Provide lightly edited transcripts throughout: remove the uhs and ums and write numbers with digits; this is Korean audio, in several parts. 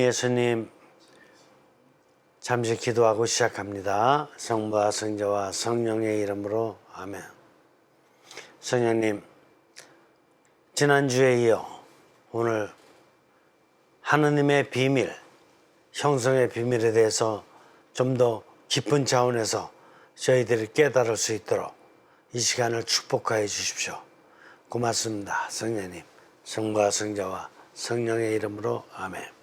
예수님, 잠시 기도하고 시작합니다. 성부와 성자와 성령의 이름으로 아멘. 성령님, 지난주에 이어 오늘 하느님의 비밀, 형성의 비밀에 대해서 좀 더 깊은 차원에서 저희들이 깨달을 수 있도록 이 시간을 축복하여 주십시오. 고맙습니다. 성령님, 성부와 성자와 성령의 이름으로 아멘.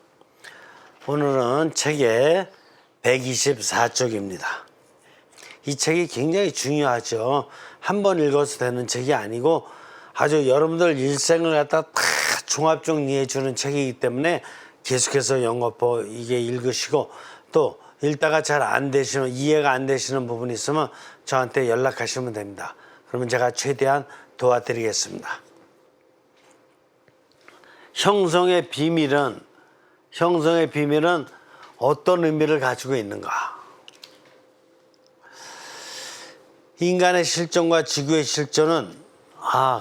오늘은 책의 124쪽입니다. 이 책이 굉장히 중요하죠. 한 번 읽어서 되는 책이 아니고 아주 여러분들 일생을 갖다 다 종합 정리해 주는 책이기 때문에 계속해서 영어포 이게 읽으시고, 또 읽다가 잘 안 되시는, 이해가 안 되시는 부분이 있으면 저한테 연락하시면 됩니다. 그러면 제가 최대한 도와드리겠습니다. 형성의 비밀은 어떤 의미를 가지고 있는가? 인간의 실존과 지구의 실존은,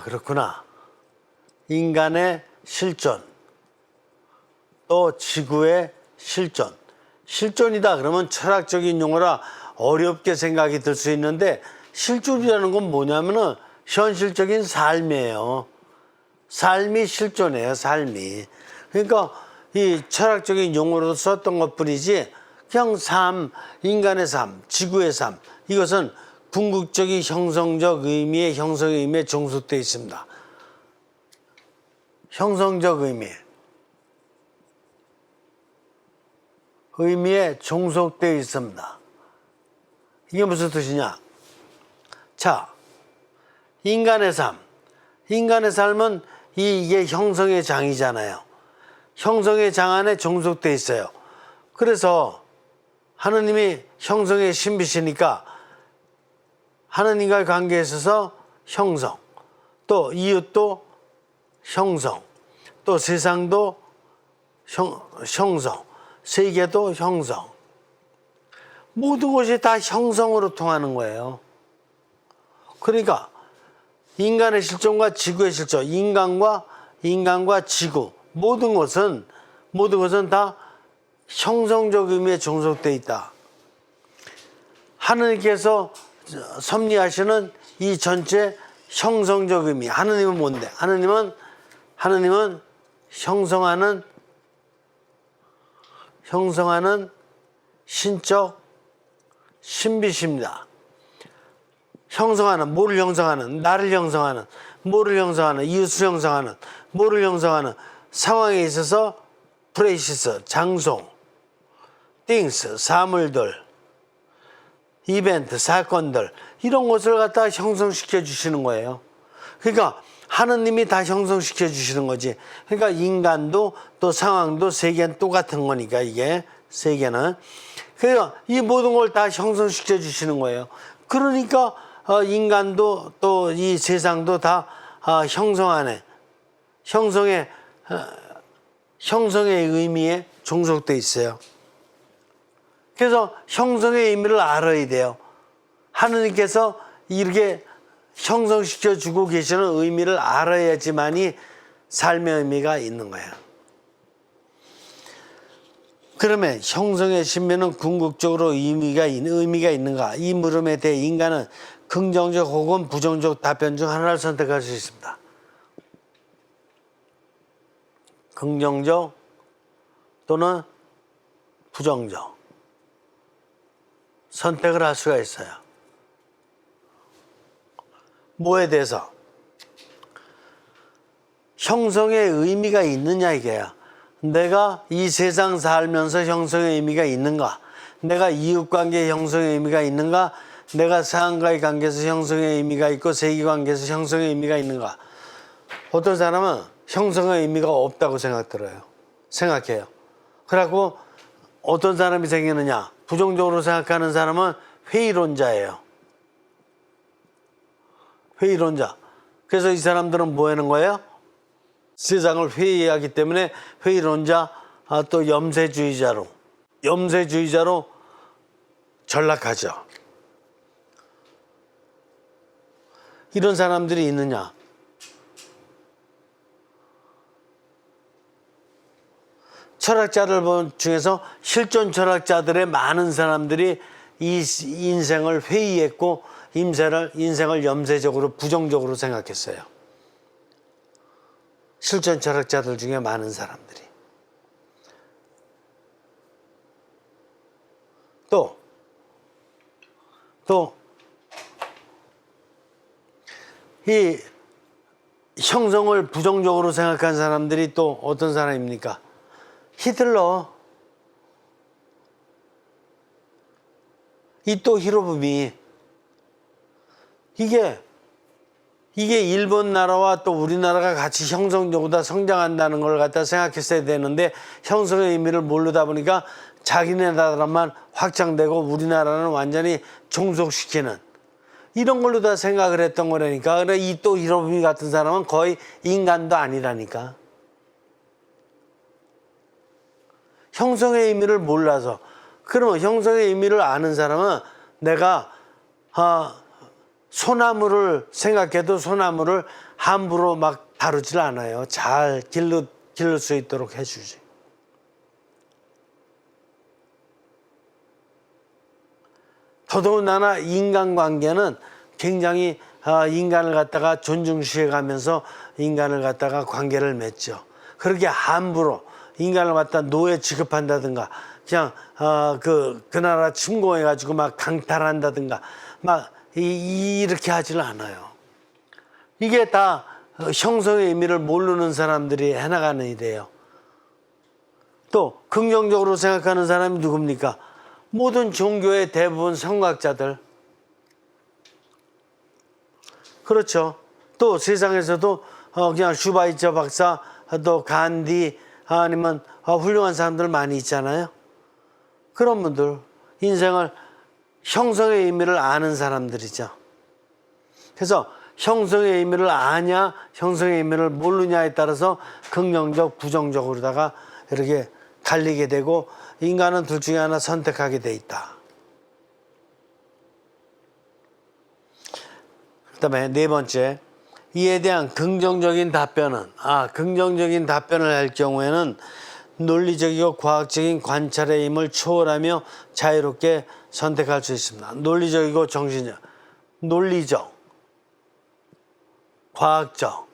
그렇구나. 인간의 실존, 또 지구의 실존. 실존이다 그러면 철학적인 용어라 어렵게 생각이 들 수 있는데, 실존이라는 건 뭐냐면은 현실적인 삶이에요. 삶이 실존이에요, 삶이. 그러니까 이 철학적인 용어로 썼던 것 뿐이지, 그냥 삶, 인간의 삶, 지구의 삶, 이것은 궁극적인 형성적 의미의 형성의 의미에 종속되어 있습니다. 형성적 의미에 종속되어 있습니다. 이게 무슨 뜻이냐? 자, 인간의 삶은 이게 형성의 장이잖아요. 형성의 장 안에 종속되어 있어요. 그래서 하느님이 형성의 신비시니까 하느님과의 관계에 있어서 형성, 또 이웃도 형성, 또 세상도 형성, 세계도 형성. 모든 것이 다 형성으로 통하는 거예요. 그러니까 인간의 실존과 지구의 실존, 인간과 지구, 모든 것은 다 형성적 의미에 종속되어 있다. 하느님께서 섭리하시는 이 전체 형성적 의미. 하느님은 뭔데? 하느님은 형성하는 신적 신비십니다. 뭐를 형성하는? 나를 형성하는, 뭐를 형성하는? 이웃을 형성하는, 뭐를 형성하는? 상황에 있어서 프레시스, 장소, things, 사물들, 이벤트, 사건들, 이런 것을 갖다 형성시켜 주시는 거예요. 그러니까 하느님이 다 형성시켜 주시는 거지. 그러니까 인간도 또 상황도 세계는 똑같은 거니까, 이게 세계는. 그러니까 이 모든 걸 다 형성시켜 주시는 거예요. 그러니까 인간도 또 이 세상도 다 형성의 의미에 종속돼 있어요. 그래서 형성의 의미를 알아야 돼요. 하느님께서 이렇게 형성시켜 주고 계시는 의미를 알아야지만이 삶의 의미가 있는 거예요. 그러면 형성의 신비는 궁극적으로 의미가 있는가? 이 물음에 대해 인간은 긍정적 혹은 부정적 답변 중 하나를 선택할 수 있습니다. 긍정적 또는 부정적 선택을 할 수가 있어요. 뭐에 대해서? 형성의 의미가 있느냐, 이게야. 내가 이 세상 살면서 형성의 의미가 있는가? 내가 이웃관계에 형성의 의미가 있는가? 내가 사람과의 관계에서 형성의 의미가 있고 세계관계에서 형성의 의미가 있는가? 어떤 사람은 형성의 의미가 없다고 생각해요. 그래갖고 어떤 사람이 생기느냐? 부정적으로 생각하는 사람은 회의론자예요. 회의론자. 그래서 이 사람들은 뭐 하는 거예요? 세상을 회의하기 때문에 회의론자, 또 염세주의자로 전락하죠. 이런 사람들이 있느냐? 철학자들 중에서 실존 철학자들의 많은 사람들이 이 인생을 회의했고 인생을 염세적으로 부정적으로 생각했어요. 실존 철학자들 중에 많은 사람들이. 또 이 형성을 부정적으로 생각한 사람들이 또 어떤 사람입니까? 히틀러, 이토 히로부미. 이게 일본 나라와 또 우리나라가 같이 형성적으로 성장한다는 걸 갖다 생각했어야 되는데 형성의 의미를 모르다 보니까 자기네 나라만 확장되고 우리나라는 완전히 종속시키는 이런 걸로 다 생각을 했던 거라니까. 그래 이토 히로부미 같은 사람은 거의 인간도 아니라니까. 형성의 의미를 몰라서. 그러면 형성의 의미를 아는 사람은 내가 소나무를 생각해도 소나무를 함부로 막 다루질 않아요. 잘 기를 수 있도록 해주지. 더더군다나 인간관계는 굉장히 인간을 갖다가 존중시해가면서 인간을 갖다가 관계를 맺죠. 그렇게 함부로 인간을 갖다 노예 취급한다든가 그냥 그 나라 침공해가지고 막 강탈한다든가 막 이렇게 하질 않아요. 이게 다 형성의 의미를 모르는 사람들이 해나가는 일이에요. 또 긍정적으로 생각하는 사람이 누굽니까? 모든 종교의 대부분 성각자들. 그렇죠. 또 세상에서도 그냥 슈바이처 박사, 또 간디 아니면 훌륭한 사람들 많이 있잖아요. 그런 분들 인생을 형성의 의미를 아는 사람들이죠. 그래서 형성의 의미를 아냐 형성의 의미를 모르냐에 따라서 긍정적 부정적으로다가 이렇게 갈리게 되고 인간은 둘 중에 하나 선택하게 돼 있다. 그 다음에 네 번째, 이에 대한 긍정적인 답변은 긍정적인 답변을 할 경우에는 논리적이고 과학적인 관찰의 힘을 초월하며 자유롭게 선택할 수 있습니다. 논리적이고 정신적, 논리적, 과학적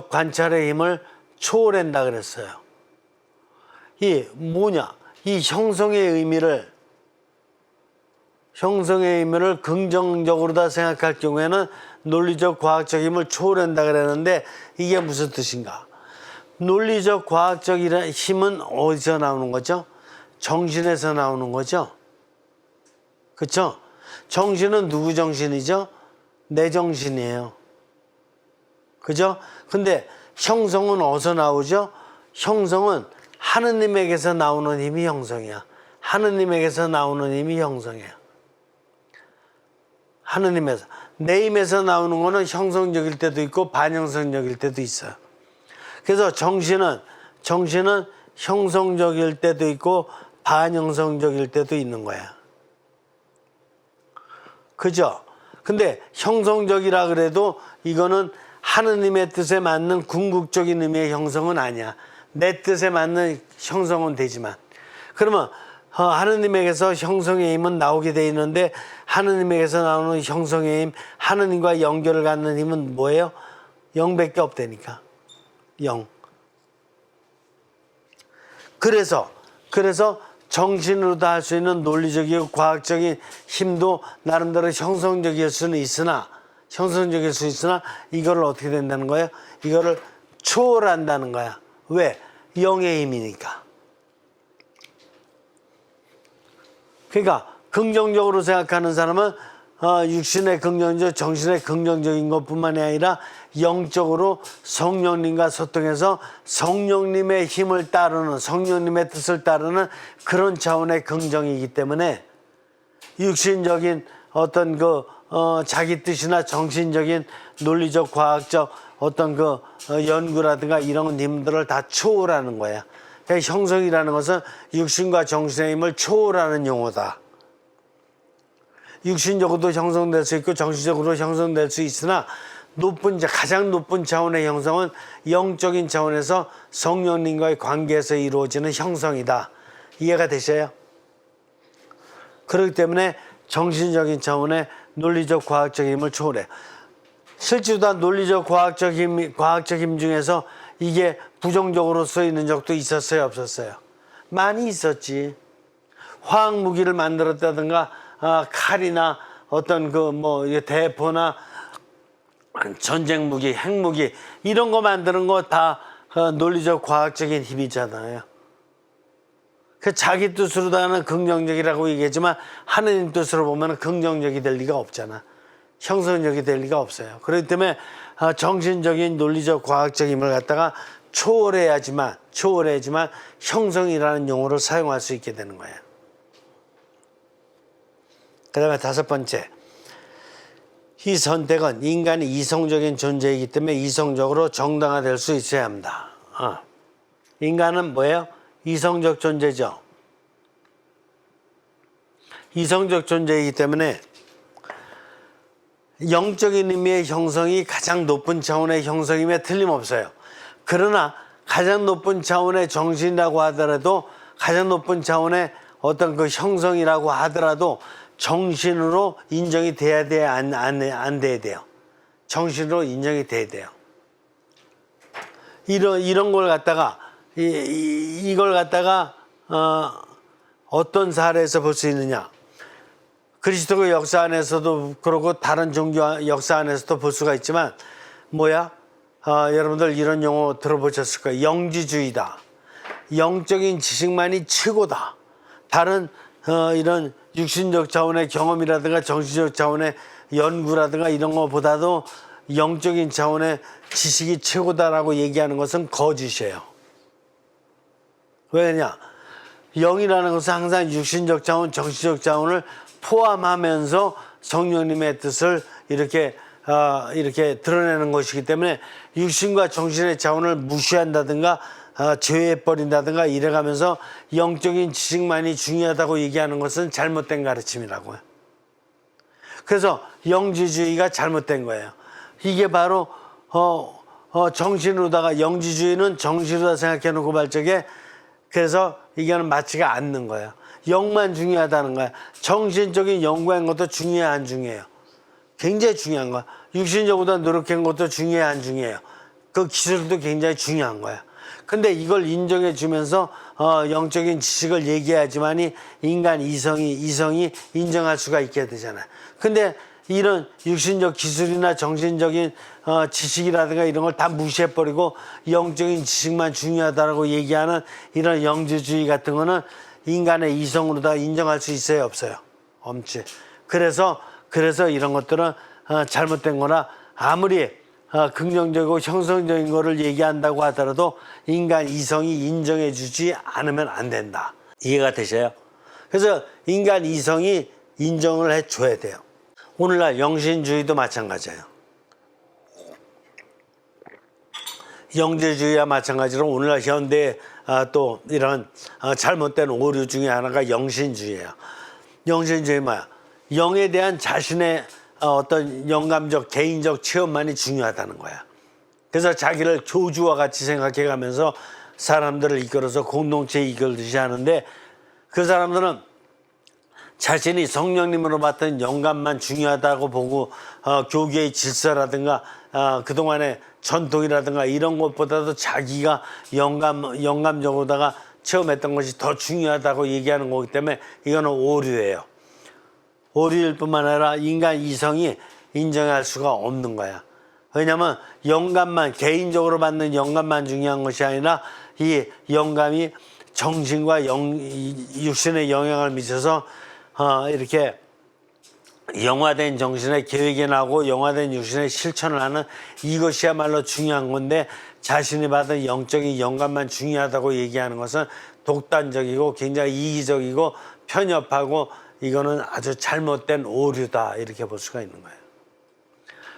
관찰의 힘을 초월한다 그랬어요. 이 뭐냐? 이 형성의 의미를 긍정적으로 다 생각할 경우에는 논리적 과학적 힘을 초월한다 그랬는데 이게 무슨 뜻인가? 논리적 과학적 힘은 어디서 나오는 거죠? 정신에서 나오는 거죠. 그렇죠? 정신은 누구 정신이죠? 내 정신이에요. 그죠? 근데 형성은 어디서 나오죠? 형성은 하느님에게서 나오는 힘이 형성이야. 하느님에게서 나오는 힘이 형성이야. 하느님에서. 내 힘에서 나오는 거는 형성적일 때도 있고 반형성적일 때도 있어요. 그래서 정신은 형성적일 때도 있고 반형성적일 때도 있는 거야. 그죠? 근데 형성적이라 그래도 이거는 하느님의 뜻에 맞는 궁극적인 의미의 형성은 아니야. 내 뜻에 맞는 형성은 되지만. 그러면 하느님에게서 형성의 힘은 나오게 돼 있는데 하느님에게서 나오는 형성의 힘, 하느님과 연결을 갖는 힘은 뭐예요? 0밖에 없다니까. 0. 그래서 정신으로 다 할 수 있는 논리적이고 과학적인 힘도 나름대로 형성적일 수 있으나 이거를 어떻게 된다는 거예요? 이거를 초월한다는 거야. 왜? 영의 힘이니까. 그러니까 긍정적으로 생각하는 사람은 육신의 긍정적, 정신의 긍정적인 것뿐만이 아니라 영적으로 성령님과 소통해서 성령님의 힘을 따르는, 성령님의 뜻을 따르는 그런 차원의 긍정이기 때문에 육신적인 어떤 자기 뜻이나 정신적인 논리적, 과학적 어떤 연구라든가 이런 힘들을 다 초월하는 거야. 그러니까 형성이라는 것은 육신과 정신의 힘을 초월하는 용어다. 육신적으로도 형성될 수 있고 정신적으로 형성될 수 있으나 가장 높은 차원의 형성은 영적인 차원에서 성령님과의 관계에서 이루어지는 형성이다. 이해가 되셔요? 그렇기 때문에 정신적인 차원의 논리적 과학적 힘을 초월해요. 실제로 논리적 과학적 힘 중에서 이게 부정적으로 쓰이는 적도 있었어요, 없었어요? 많이 있었지. 화학 무기를 만들었다든가 칼이나 어떤 대포나 전쟁 무기, 핵무기 이런 거 만드는 거 다 논리적 과학적인 힘이잖아요. 그 자기 뜻으로다는 긍정적이라고 얘기했지만 하느님 뜻으로 보면 긍정적이 될 리가 없잖아. 형성적이 될 리가 없어요. 그렇기 때문에 정신적인 논리적 과학적 힘을 갖다가 초월해야지만 형성이라는 용어를 사용할 수 있게 되는 거예요. 그 다음에 5번째, 이 선택은 인간이 이성적인 존재이기 때문에 이성적으로 정당화될 수 있어야 합니다. 인간은 뭐예요? 이성적 존재죠. 이성적 존재이기 때문에 영적인 의미의 형성이 가장 높은 차원의 형성임에 틀림없어요. 그러나 가장 높은 차원의 정신이라고 하더라도, 가장 높은 차원의 어떤 그 형성이라고 하더라도 정신으로 인정이 돼야 돼야 안 돼야 돼요. 정신으로 인정이 돼야 돼요. 이런 걸 갖다가 이걸 갖다가 어떤 사례에서 볼 수 있느냐? 그리스도의 역사 안에서도 그러고 다른 종교 역사 안에서도 볼 수가 있지만 여러분들 이런 용어 들어보셨을 거예요. 영지주의다. 영적인 지식만이 최고다. 다른 이런 육신적 차원의 경험이라든가 정신적 차원의 연구라든가 이런 것보다도 영적인 차원의 지식이 최고다라고 얘기하는 것은 거짓이에요. 왜냐? 영이라는 것은 항상 육신적 차원, 정신적 차원을 포함하면서 성령님의 뜻을 이렇게 드러내는 것이기 때문에 육신과 정신의 차원을 무시한다든가 제외해버린다든가 이래가면서 영적인 지식만이 중요하다고 얘기하는 것은 잘못된 가르침이라고요. 그래서 영지주의가 잘못된 거예요. 이게 바로 정신으로다가 영지주의는 정신으로다 생각해 놓고 발적에 그래서 이거는 맞지가 않는 거예요. 영만 중요하다는 거야. 정신적인 연구한 것도 중요해 안 중요해요? 굉장히 중요한 거야. 육신적보다 노력한 것도 중요해 안 중요해요? 그 기술도 굉장히 중요한 거야. 근데 이걸 인정해 주면서 영적인 지식을 얘기하지만이 인간 이성이 인정할 수가 있게 되잖아요. 근데 이런 육신적 기술이나 정신적인 지식이라든가 이런 걸 다 무시해버리고 영적인 지식만 중요하다라고 얘기하는 이런 영지주의 같은 거는 인간의 이성으로 다 인정할 수 있어요, 없어요? 없지. 그래서 이런 것들은 잘못된 거나 아무리 긍정적이고 형성적인 거를 얘기한다고 하더라도 인간 이성이 인정해 주지 않으면 안 된다. 이해가 되셔요? 그래서 인간 이성이 인정을 해 줘야 돼요. 오늘날 영신주의도 마찬가지예요. 영지주의와 마찬가지로 오늘날 현대에 또 이런 잘못된 오류 중에 하나가 영신주의예요. 영신주의 뭐야? 영에 대한 자신의 어떤 영감적 개인적 체험만이 중요하다는 거야. 그래서 자기를 교주와 같이 생각해 가면서 사람들을 이끌어서 공동체에 이끌듯이 하는데 그 사람들은 자신이 성령님으로 받던 영감만 중요하다고 보고 교계의 질서라든가 그동안의 전통이라든가 이런 것보다도 자기가 영감적으로다가 체험했던 것이 더 중요하다고 얘기하는 거기 때문에 이거는 오류예요. 오류일 뿐만 아니라 인간 이성이 인정할 수가 없는 거야. 왜냐하면 영감만 개인적으로 받는 영감만 중요한 것이 아니라 이 영감이 정신과 육신에 영향을 미쳐서 이렇게 영화된 정신의 계획이 나고 영화된 육신의 실천을 하는 이것이야말로 중요한 건데 자신이 받은 영적인 영감만 중요하다고 얘기하는 것은 독단적이고 굉장히 이기적이고 편협하고 이거는 아주 잘못된 오류다 이렇게 볼 수가 있는 거예요.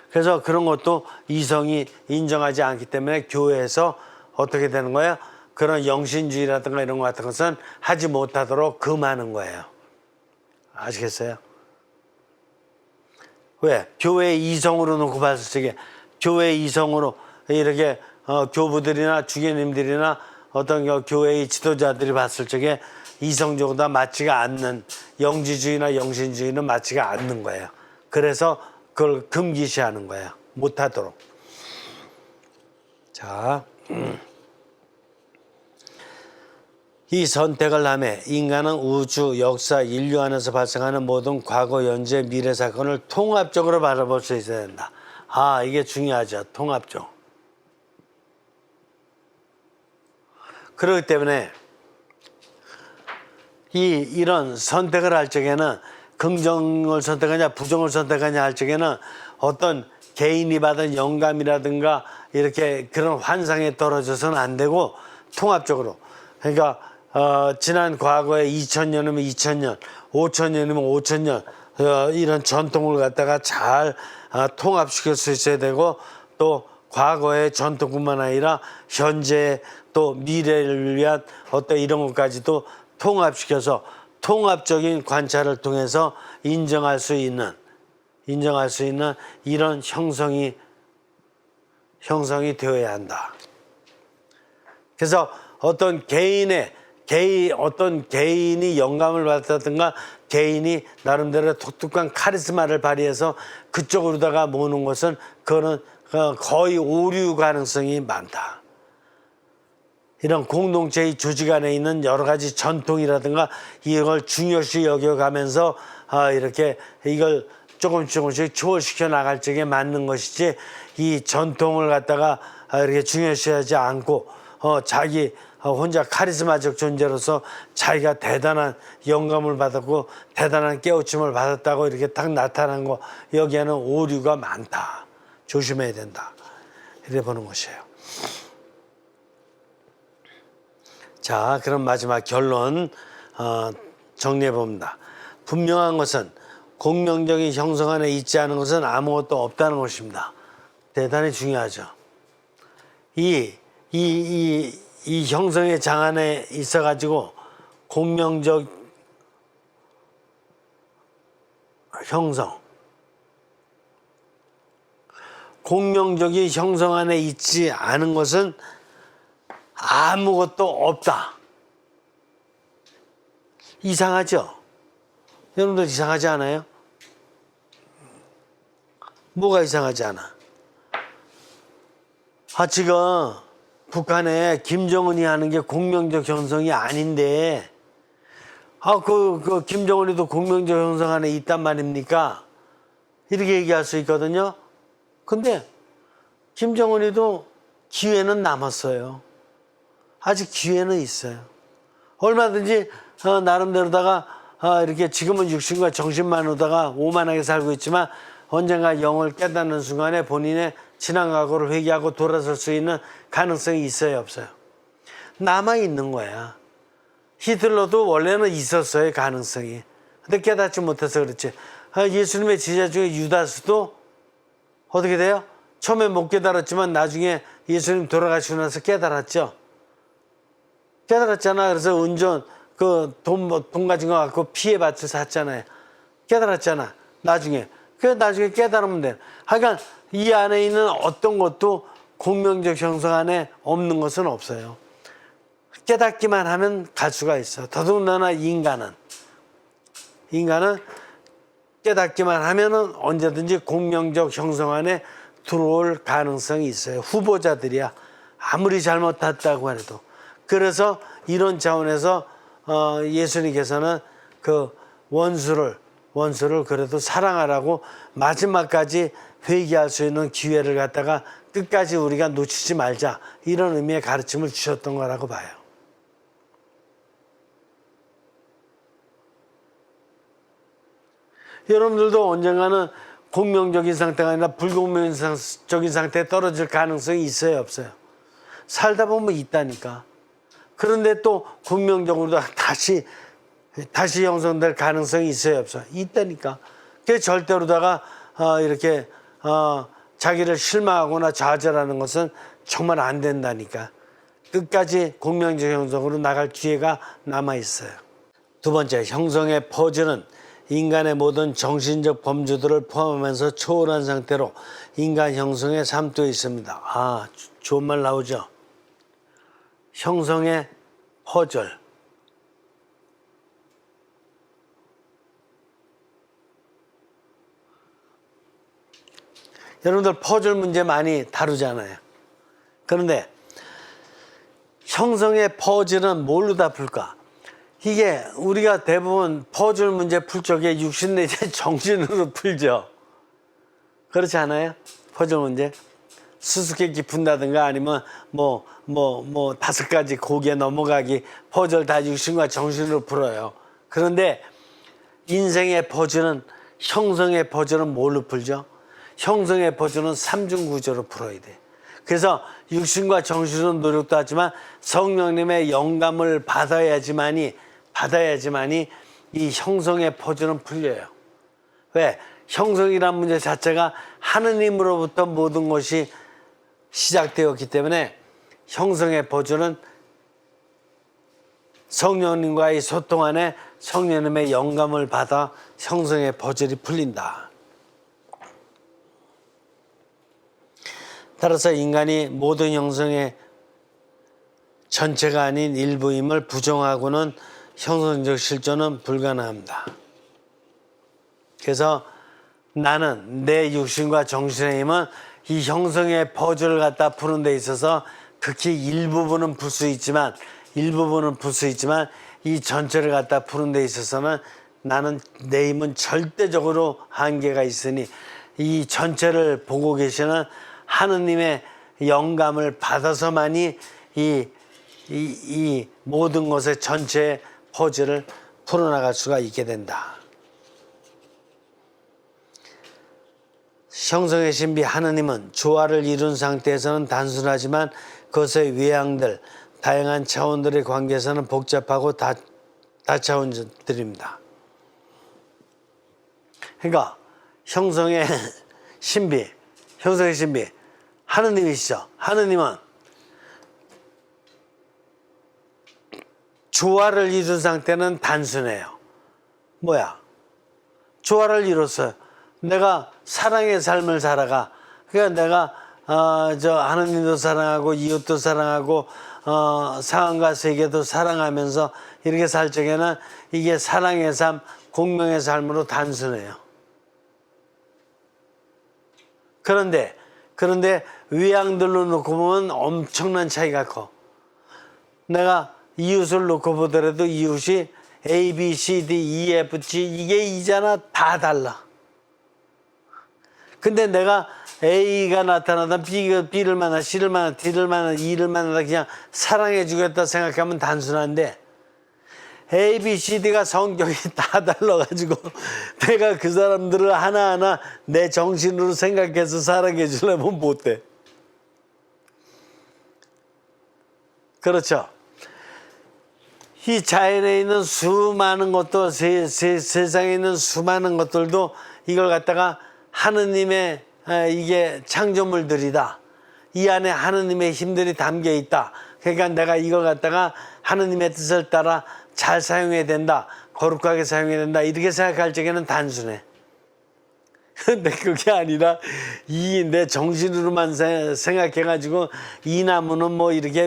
그래서 그런 것도 이성이 인정하지 않기 때문에 교회에서 어떻게 되는 거예요? 그런 영신주의라든가 이런 것 같은 것은 하지 못하도록 금하는 거예요. 아시겠어요? 왜? 교회의 이성으로 놓고 봤을 적에 교회 이성으로 이렇게 교부들이나 주교님들이나 어떤 교회의 지도자들이 봤을 적에 이성적으로 맞지가 않는 영지주의나 영신주의는 맞지가 않는 거예요. 그래서 그걸 금기시하는 거예요. 못하도록. 자, 이 선택을 하며 인간은 우주, 역사, 인류 안에서 발생하는 모든 과거, 현재, 미래 사건을 통합적으로 바라볼 수 있어야 된다. 아, 이게 중요하죠. 통합적. 그렇기 때문에 이런 선택을 할 적에는 긍정을 선택하냐 부정을 선택하냐 할 적에는 어떤 개인이 받은 영감이라든가 이렇게 그런 환상에 떨어져서는 안 되고 통합적으로. 그러니까 지난 과거에 2000년이면 2000년, 5000년이면 5000년 이런 전통을 갖다가 잘 통합시킬 수 있어야 되고, 또 과거의 전통뿐만 아니라 현재 또 미래를 위한 어떤 이런 것까지도 통합시켜서 통합적인 관찰을 통해서 인정할 수 있는 이런 형성이 되어야 한다. 그래서 어떤 개인이 영감을 받았든가 개인이 나름대로 독특한 카리스마를 발휘해서 그쪽으로다가 모는 것은 그거는 거의 오류 가능성이 많다. 이런 공동체의 조직 안에 있는 여러 가지 전통이라든가 이걸 중요시 여겨가면서 이렇게 이걸 조금씩 초월시켜 나갈 적에 맞는 것이지, 이 전통을 갖다가 이렇게 중요시하지 않고 자기 혼자 카리스마적 존재로서 자기가 대단한 영감을 받았고 대단한 깨우침을 받았다고 이렇게 딱 나타난 거, 여기에는 오류가 많다. 조심해야 된다. 이래 보는 것이에요. 자, 그럼 마지막 결론 정리해 봅니다. 분명한 것은 공명적인 형성 안에 있지 않은 것은 아무것도 없다는 것입니다. 대단히 중요하죠. 이 형성의 장 안에 있어가지고 공명적 형성, 공명적인 형성 안에 있지 않은 것은 아무것도 없다. 이상하죠? 여러분들 이상하지 않아요? 뭐가 이상하지 않아? 지금 북한에 김정은이 하는 게 공명적 형성이 아닌데, 그 김정은이도 공명적 형성 안에 있단 말입니까? 이렇게 얘기할 수 있거든요. 근데 김정은이도 기회는 남았어요. 아직 기회는 있어요. 얼마든지 나름대로다가 이렇게 지금은 육신과 정신만으로다가 오만하게 살고 있지만 언젠가 영을 깨닫는 순간에 본인의 지난 과거를 회개하고 돌아설 수 있는 가능성이 있어요, 없어요? 남아있는 거야. 히틀러도 원래는 있었어요, 가능성이. 근데 깨닫지 못해서 그렇지. 예수님의 제자 중에 유다스도 어떻게 돼요? 처음에 못 깨달았지만 나중에 예수님 돌아가시고 나서 깨달았죠. 깨달았잖아. 그래서 운전 돈 가진 거 갖고 피해밭을 샀잖아요. 깨달았잖아. 나중에 깨달으면 돼. 하여간 이 안에 있는 어떤 것도 공명적 형성 안에 없는 것은 없어요. 깨닫기만 하면 갈 수가 있어. 더더군다나 인간은 깨닫기만 하면은 언제든지 공명적 형성 안에 들어올 가능성이 있어요. 후보자들이야. 아무리 잘못했다고 해도. 그래서 이런 차원에서 예수님께서는 그 원수를 그래도 사랑하라고 마지막까지 회개할 수 있는 기회를 갖다가 끝까지 우리가 놓치지 말자, 이런 의미의 가르침을 주셨던 거라고 봐요. 여러분들도 언젠가는 공명적인 상태가 아니라 불공명적인 상태에 떨어질 가능성이 있어요, 없어요? 살다 보면 있다니까. 그런데 또 공명적으로 다시 형성될 가능성이 있어요, 없어요? 있다니까. 그게 절대로다가 이렇게 자기를 실망하거나 좌절하는 것은 정말 안 된다니까. 끝까지 공명적 형성으로 나갈 기회가 남아 있어요. 두 번째, 형성의 퍼즐은 인간의 모든 정신적 범주들을 포함하면서 초월한 상태로 인간 형성에 삼두어 있습니다. 아, 좋은 말 나오죠. 형성의 퍼즐. 여러분들 퍼즐 문제 많이 다루잖아요. 그런데 형성의 퍼즐은 뭘로 다 풀까? 이게 우리가 대부분 퍼즐 문제 풀 적에 육신 내지 정신으로 풀죠. 그렇지 않아요? 퍼즐 문제? 수수께끼 푼다든가 아니면 뭐 5가지 고개 넘어가기 퍼즐 다 육신과 정신으로 풀어요. 그런데 인생의 퍼즐은 형성의 퍼즐은 뭘로 풀죠? 형성의 퍼즐은 삼중구조로 풀어야 돼. 그래서 육신과 정신으로 노력도 하지만 성령님의 영감을 받아야지만이 이 형성의 퍼즐은 풀려요. 왜? 형성이란 문제 자체가 하느님으로부터 모든 것이 시작되었기 때문에 형성의 퍼즐은 성령님과의 소통 안에 성령님의 영감을 받아 형성의 퍼즐이 풀린다. 따라서 인간이 모든 형성의 전체가 아닌 일부임을 부정하고는 형성적 실존은 불가능합니다. 그래서 나는 내 육신과 정신의 힘은 이 형성의 퍼즐을 갖다 푸는 데 있어서 극히 일부분은 풀 수 있지만 이 전체를 갖다 푸는 데 있어서는 나는 내 힘은 절대적으로 한계가 있으니 이 전체를 보고 계시는 하느님의 영감을 받아서만이 이 모든 것의 전체의 퍼즐을 풀어나갈 수가 있게 된다. 형성의 신비 하느님은 조화를 이룬 상태에서는 단순하지만 그것의 외양들, 다양한 차원들의 관계에서는 복잡하고 다차원들입니다. 그러니까 형성의 신비 하느님이시죠. 하느님은 조화를 이룬 상태는 단순해요. 뭐야? 조화를 이뤘어요. 내가 사랑의 삶을 살아가. 그러니까 내가 하느님도 사랑하고 이웃도 사랑하고 상황과 세계도 사랑하면서 이렇게 살 적에는 이게 사랑의 삶, 공명의 삶으로 단순해요. 그런데 외양들로 놓고 보면 엄청난 차이가 커. 내가 이웃을 놓고 보더라도 이웃이 A, B, C, D, E, F, G 이게 이잖아. 다 달라. 근데 내가 A가 나타나다 B를 만나 C를 만나 D를 만나 E를 만나다 그냥 사랑해 주겠다 생각하면 단순한데 A, B, C, D가 성격이 다 달라가지고 내가 그 사람들을 하나하나 내 정신으로 생각해서 사랑해 주려면 못돼. 그렇죠. 이 자연에 있는 수많은 것도 세상에 있는 수많은 것들도 이걸 갖다가 하느님의 이게 창조물들이다. 이 안에 하느님의 힘들이 담겨 있다. 그러니까 내가 이걸 갖다가 하느님의 뜻을 따라 잘 사용해야 된다. 거룩하게 사용해야 된다. 이렇게 생각할 적에는 단순해. 근데 그게 아니라 이 내 정신으로만 생각해가지고 이 나무는 뭐 이렇게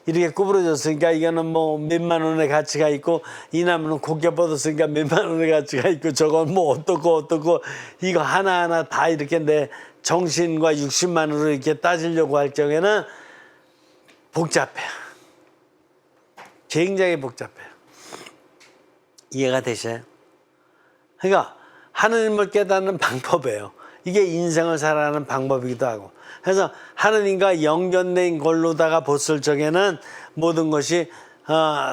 이렇게 구부러졌으니까 이거는 뭐 몇만 원의 가치가 있고 이 나무는 곱게 뻗었으니까 몇만 원의 가치가 있고 저건 뭐 어떻고 이거 하나하나 다 이렇게 내 정신과 육신만으로 이렇게 따지려고 할 적에는 복잡해요. 굉장히 복잡해요. 이해가 되셔요? 그러니까 하느님을 깨닫는 방법이에요. 이게 인생을 살아가는 방법이기도 하고. 그래서 하느님과 연결된 걸로다가 봤을 적에는 모든 것이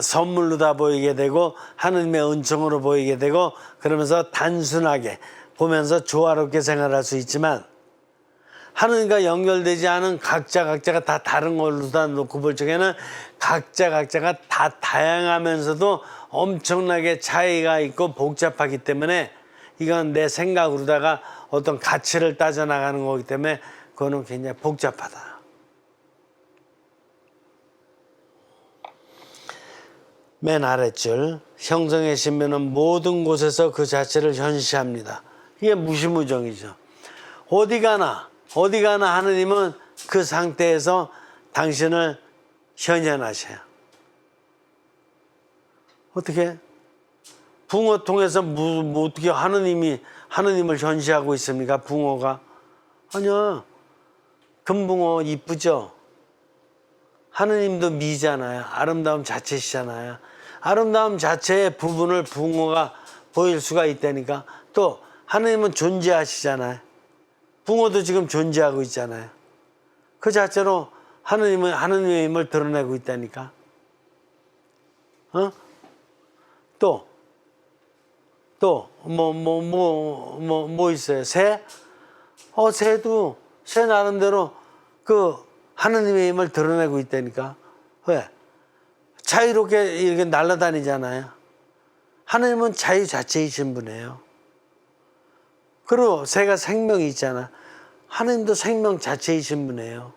선물로 다 보이게 되고 하느님의 은총으로 보이게 되고 그러면서 단순하게 보면서 조화롭게 생활할 수 있지만 하느님과 연결되지 않은 각자가 다 다른 걸로 다 놓고 볼 적에는 각자가 다 다양하면서도 엄청나게 차이가 있고 복잡하기 때문에 이건 내 생각으로다가 어떤 가치를 따져나가는 거기 때문에 그거는 굉장히 복잡하다. 맨 아랫줄 형성의 신비는 모든 곳에서 그 자체를 현시합니다. 이게 무시무정이죠. 어디 가나 하느님은 그 상태에서 당신을 현현하셔요. 어떻게? 붕어 통해서 어떻게 하느님을 현시하고 있습니까? 붕어가? 아니요. 금붕어 이쁘죠? 하느님도 미잖아요. 아름다움 자체시잖아요. 아름다움 자체의 부분을 붕어가 보일 수가 있다니까. 또 하느님은 존재하시잖아요. 붕어도 지금 존재하고 있잖아요. 그 자체로 하느님의 힘을 드러내고 있다니까. 뭐 있어요? 새? 새 나름대로 그 하느님의 힘을 드러내고 있다니까. 왜? 자유롭게 이렇게 날아다니잖아요. 하느님은 자유 자체이신 분이에요. 그리고 새가 생명이 있잖아. 하느님도 생명 자체이신 분이에요.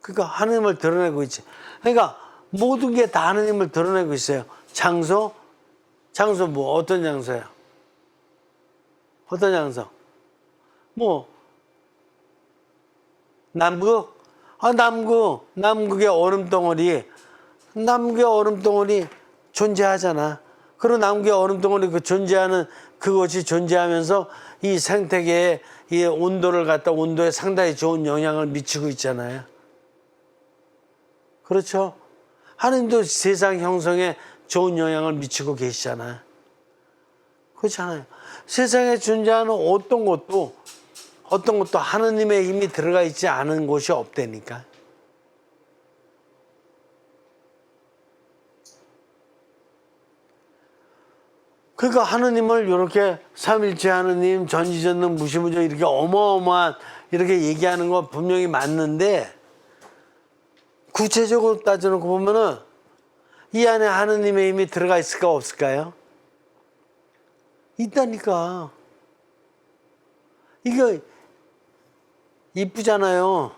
그러니까 하느님을 드러내고 있지. 그러니까 모든 게 다 하느님을 드러내고 있어요. 장소 뭐 어떤 장소예요? 어떤 장소? 뭐 남극? 남극의 얼음덩어리 존재하잖아. 그리고 남극의 얼음덩어리 그것이 존재하면서 이 생태계에 이 온도에 상당히 좋은 영향을 미치고 있잖아요. 그렇죠? 하느님도 세상 형성에 좋은 영향을 미치고 계시잖아요. 그렇잖아요. 세상에 존재하는 어떤 것도 하느님의 힘이 들어가 있지 않은 곳이 없다니까. 그러니까 하느님을 이렇게 삼일체 하느님, 전지전능, 무시무정 이렇게 어마어마한 이렇게 얘기하는 건 분명히 맞는데 구체적으로 따져놓고 보면은 이 안에 하느님의 힘이 들어가 있을까 없을까요? 있다니까. 이거 이쁘잖아요.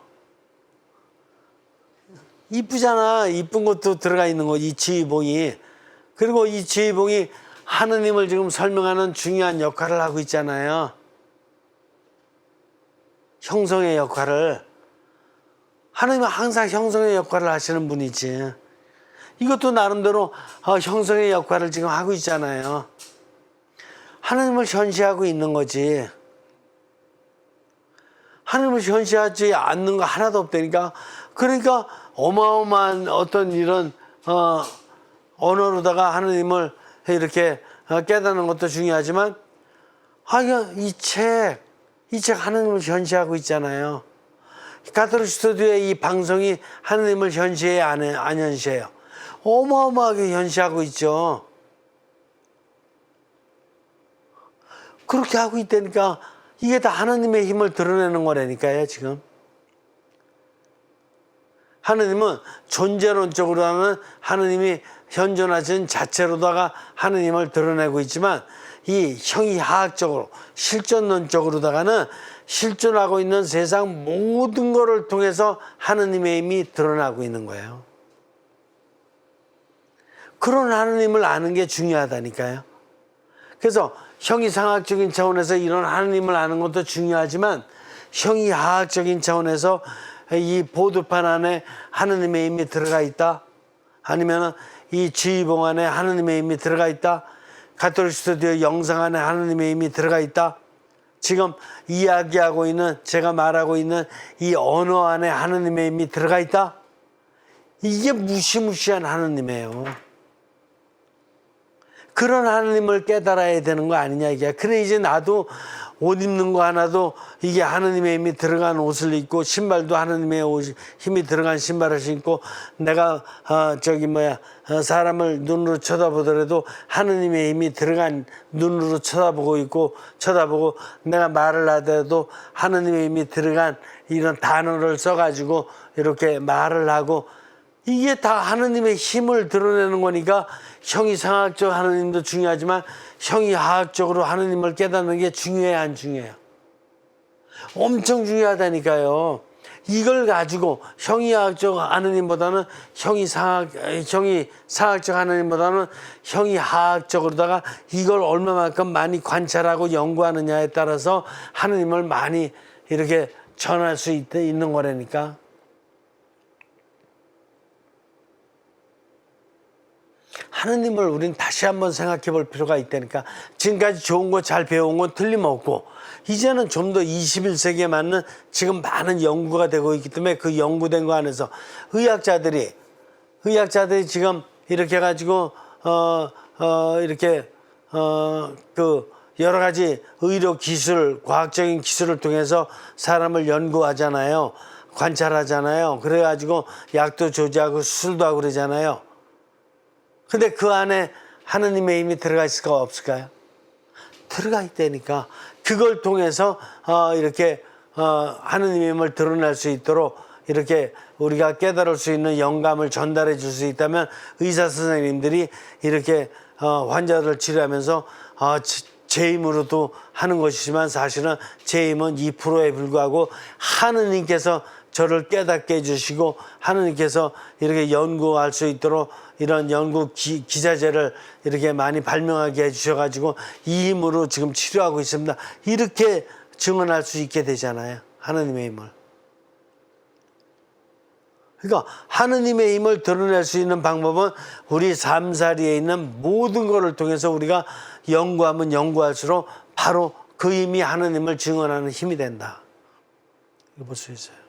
이쁘잖아. 이쁜 것도 들어가 있는 거, 이 지휘봉이. 그리고 이 지휘봉이 하느님을 지금 설명하는 중요한 역할을 하고 있잖아요. 형성의 역할을. 하느님은 항상 형성의 역할을 하시는 분이지. 이것도 나름대로 형성의 역할을 지금 하고 있잖아요. 하느님을 현시하고 있는 거지. 하느님을 현시하지 않는 거 하나도 없다니까. 그러니까 어마어마한 어떤 이런 언어로다가 하느님을 이렇게 깨닫는 것도 중요하지만 이 책 하느님을 현시하고 있잖아요. 가톨릭 스튜디오의 이 방송이 하느님을 현시해 안 현시해요? 어마어마하게 현시하고 있죠. 그렇게 하고 있다니까. 이게 다 하느님의 힘을 드러내는 거라니까요, 지금. 하느님은 존재론적으로는 하느님이 현존하신 자체로다가 하느님을 드러내고 있지만 이 형이하학적으로 실존론적으로다가는 실존하고 있는 세상 모든 것을 통해서 하느님의 힘이 드러나고 있는 거예요. 그런 하느님을 아는 게 중요하다니까요. 그래서 형이상학적인 차원에서 이런 하느님을 아는 것도 중요하지만 형이하학적인 차원에서 이 보드판 안에 하느님의 힘이 들어가 있다. 아니면 이 지휘봉 안에 하느님의 힘이 들어가 있다. 가톨릭 스튜디오 영상 안에 하느님의 힘이 들어가 있다. 지금 이야기하고 있는, 제가 말하고 있는 이 언어 안에 하느님의 힘이 들어가 있다. 이게 무시무시한 하느님이에요. 그런 하느님을 깨달아야 되는 거 아니냐 이게. 그래 이제 나도 옷 입는 거 하나도 이게 하느님의 힘이 들어간 옷을 입고 신발도 하느님의 힘이 들어간 신발을 신고 내가 사람을 눈으로 쳐다보더라도 하느님의 힘이 들어간 눈으로 쳐다보고 내가 말을 하더라도 하느님의 힘이 들어간 이런 단어를 써가지고 이렇게 말을 하고 이게 다 하느님의 힘을 드러내는 거니까 형이상학적 하느님도 중요하지만 형이하학적으로 하느님을 깨닫는 게 중요해요, 안 중요해요? 엄청 중요하다니까요. 이걸 가지고 형이하학적 하느님보다는 형이 사학적 하느님보다는 형이 하학적으로다가 이걸 얼마만큼 많이 관찰하고 연구하느냐에 따라서 하느님을 많이 이렇게 전할 수 있는 거라니까. 하느님을 우린 다시 한번 생각해 볼 필요가 있다니까. 지금까지 좋은 거 잘 배운 건 틀림없고 이제는 좀 더 21세기에 맞는 지금 많은 연구가 되고 있기 때문에 그 연구된 거 안에서 의학자들이 지금 이렇게 해가지고 그 여러 가지 의료 기술, 과학적인 기술을 통해서 사람을 연구하잖아요. 관찰하잖아요. 그래가지고 약도 조제하고 수술도 하고 그러잖아요. 근데 그 안에 하느님의 힘이 들어가 있을까 없을까요? 들어가 있다니까. 그걸 통해서 이렇게 하느님의 힘을 드러낼 수 있도록 이렇게 우리가 깨달을 수 있는 영감을 전달해 줄 수 있다면 의사 선생님들이 이렇게 환자들을 치료하면서 제 힘으로도 하는 것이지만 사실은 제 힘은 2%에 불과하고 하느님께서 저를 깨닫게 해주시고 하느님께서 이렇게 연구할 수 있도록 이런 연구 기자재를 이렇게 많이 발명하게 해주셔가지고 이 힘으로 지금 치료하고 있습니다. 이렇게 증언할 수 있게 되잖아요. 하느님의 힘을. 그러니까 하느님의 힘을 드러낼 수 있는 방법은 우리 삶사리에 있는 모든 것을 통해서 우리가 연구하면 연구할수록 바로 그 힘이 하느님을 증언하는 힘이 된다. 이거 볼 수 있어요.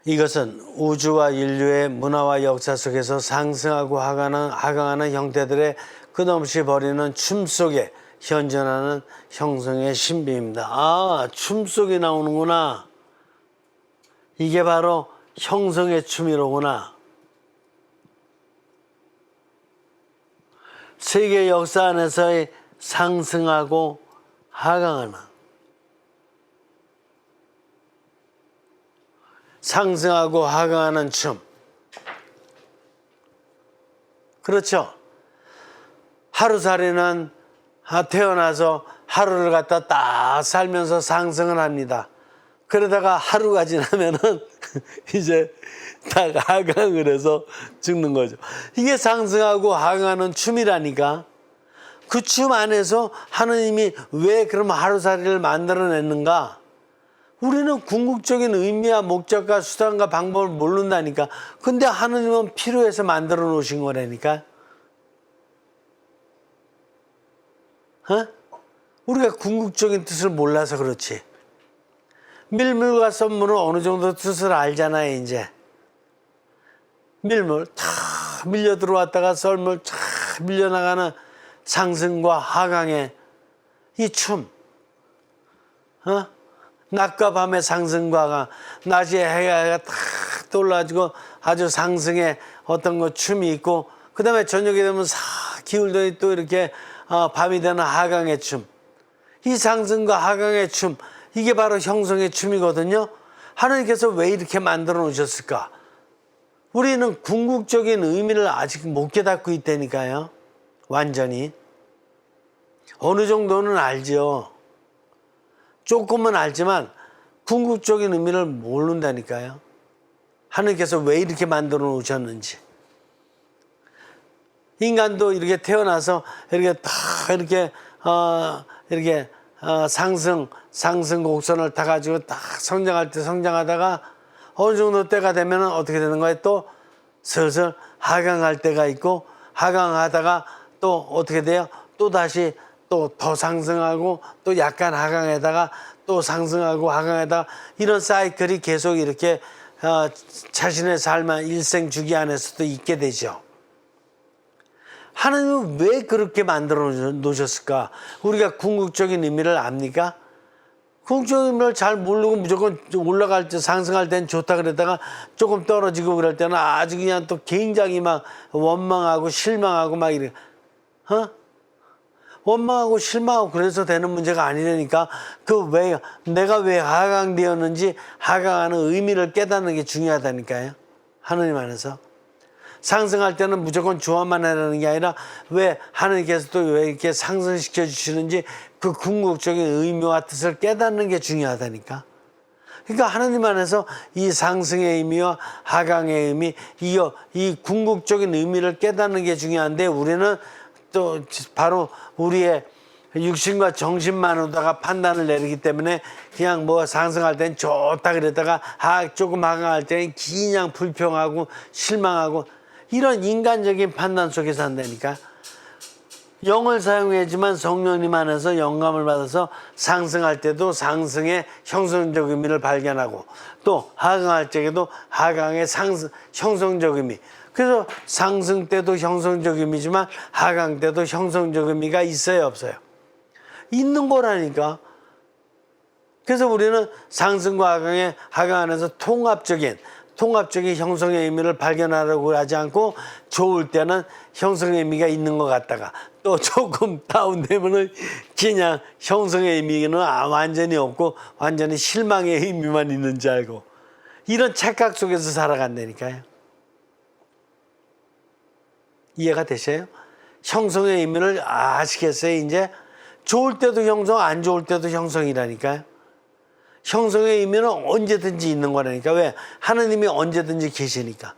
이것은 우주와 인류의 문화와 역사 속에서 상승하고 하강하는 형태들의 끝없이 벌이는 춤 속에 현존하는 형성의 신비입니다. 아, 춤 속에 나오는구나. 이게 바로 형성의 춤이로구나. 세계 역사 안에서의 상승하고 하강하는, 상승하고 하강하는 춤. 그렇죠. 하루살이는 태어나서 하루를 갖다 딱 살면서 상승을 합니다. 그러다가 하루가 지나면은 이제 딱 하강을 해서 죽는 거죠. 이게 상승하고 하강하는 춤이라니까. 그 춤 안에서 하느님이 왜 그럼 하루살이를 만들어냈는가? 우리는 궁극적인 의미와 목적과 수단과 방법을 모른다니까. 근데 하느님은 필요해서 만들어 놓으신 거라니까. 우리가 궁극적인 뜻을 몰라서 그렇지. 밀물과 썰물은 어느 정도 뜻을 알잖아요, 이제. 밀물 다 밀려 들어왔다가 썰물 다 밀려나가는 상승과 하강의 이 춤. 낮과 밤의 상승과 하강. 낮에 해가 탁 떠올라가지고 아주 상승의 어떤 거 춤이 있고, 그 다음에 저녁에 되면 싹 기울더니 또 이렇게 밤이 되는 하강의 춤. 이 상승과 하강의 춤, 이게 바로 형성의 춤이거든요. 하나님께서 왜 이렇게 만들어 놓으셨을까? 우리는 궁극적인 의미를 아직 못 깨닫고 있다니까요. 완전히. 어느 정도는 알죠. 조금은 알지만 궁극적인 의미를 모른다니까요. 하나님께서 왜 이렇게 만들어 놓으셨는지. 인간도 이렇게 태어나서 이렇게 다 이렇게 상승 곡선을 타가지고 딱 성장할 때 성장하다가 어느 정도 때가 되면 어떻게 되는 거예요? 또 슬슬 하강할 때가 있고, 하강하다가 또 어떻게 돼요? 또 다시 또 더 상승하고 또 약간 하강에다가 또 상승하고 하강에다가 이런 사이클이 계속 이렇게 자신의 삶의 일생 주기 안에서도 있게 되죠. 하나님은 왜 그렇게 만들어 놓으셨을까? 우리가 궁극적인 의미를 압니까? 궁극적인 의미를 잘 모르고 무조건 올라갈 때, 상승할 땐 좋다 그랬다가 조금 떨어지고 그럴 때는 아주 그냥 또 굉장히 막 원망하고 실망하고 막 이래. 원망하고 실망하고 그래서 되는 문제가 아니라니까. 내가 왜 하강되었는지 하강하는 의미를 깨닫는 게 중요하다니까요. 하느님 안에서. 상승할 때는 무조건 좋아만 하라는 게 아니라 왜 하느님께서 또 왜 이렇게 상승시켜 주시는지 그 궁극적인 의미와 뜻을 깨닫는 게 중요하다니까. 그러니까 하나님 안에서 이 상승의 의미와 하강의 의미, 이 궁극적인 의미를 깨닫는 게 중요한데 우리는 또 바로 우리의 육신과 정신만으로다가 판단을 내리기 때문에 그냥 뭐 상승할 땐 좋다 그랬다가 조금 하강할 때는 그냥 불평하고 실망하고 이런 인간적인 판단 속에 산다니까. 영을 사용하지만 성령님 안에서 영감을 받아서 상승할 때도 상승의 형성적 의미를 발견하고 또 하강할 때에도 하강의 형성적 의미. 그래서 상승 때도 형성적 의미지만 하강 때도 형성적 의미가 있어요, 없어요? 있는 거라니까. 그래서 우리는 상승과 하강 안에서 통합적인 형성의 의미를 발견하려고 하지 않고 좋을 때는 형성의 의미가 있는 것 같다가 또 조금 다운되면은 그냥 형성의 의미는 완전히 없고 완전히 실망의 의미만 있는 줄 알고 이런 착각 속에서 살아간다니까요. 이해가 되세요? 형성의 의미를 아시겠어요? 이제 좋을 때도 형성, 안 좋을 때도 형성이라니까요. 형성의 의미는 언제든지 있는 거라니까. 왜? 하나님이 언제든지 계시니까.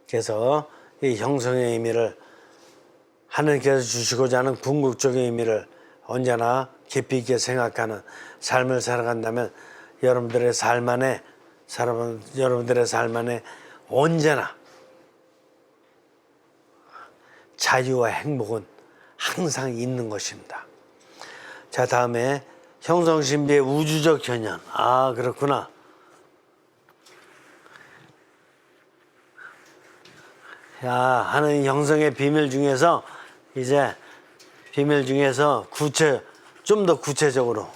그래서 이 형성의 의미를 하나님께서 주시고자 하는 궁극적인 의미를 언제나 깊이 있게 생각하는 삶을 살아간다면 여러분들의 삶 안에 언제나 자유와 행복은 항상 있는 것입니다. 자, 다음에 형성신비의 우주적 견연. 아, 그렇구나. 야, 하나님 형성의 비밀 중에서 이제 좀 더 구체적으로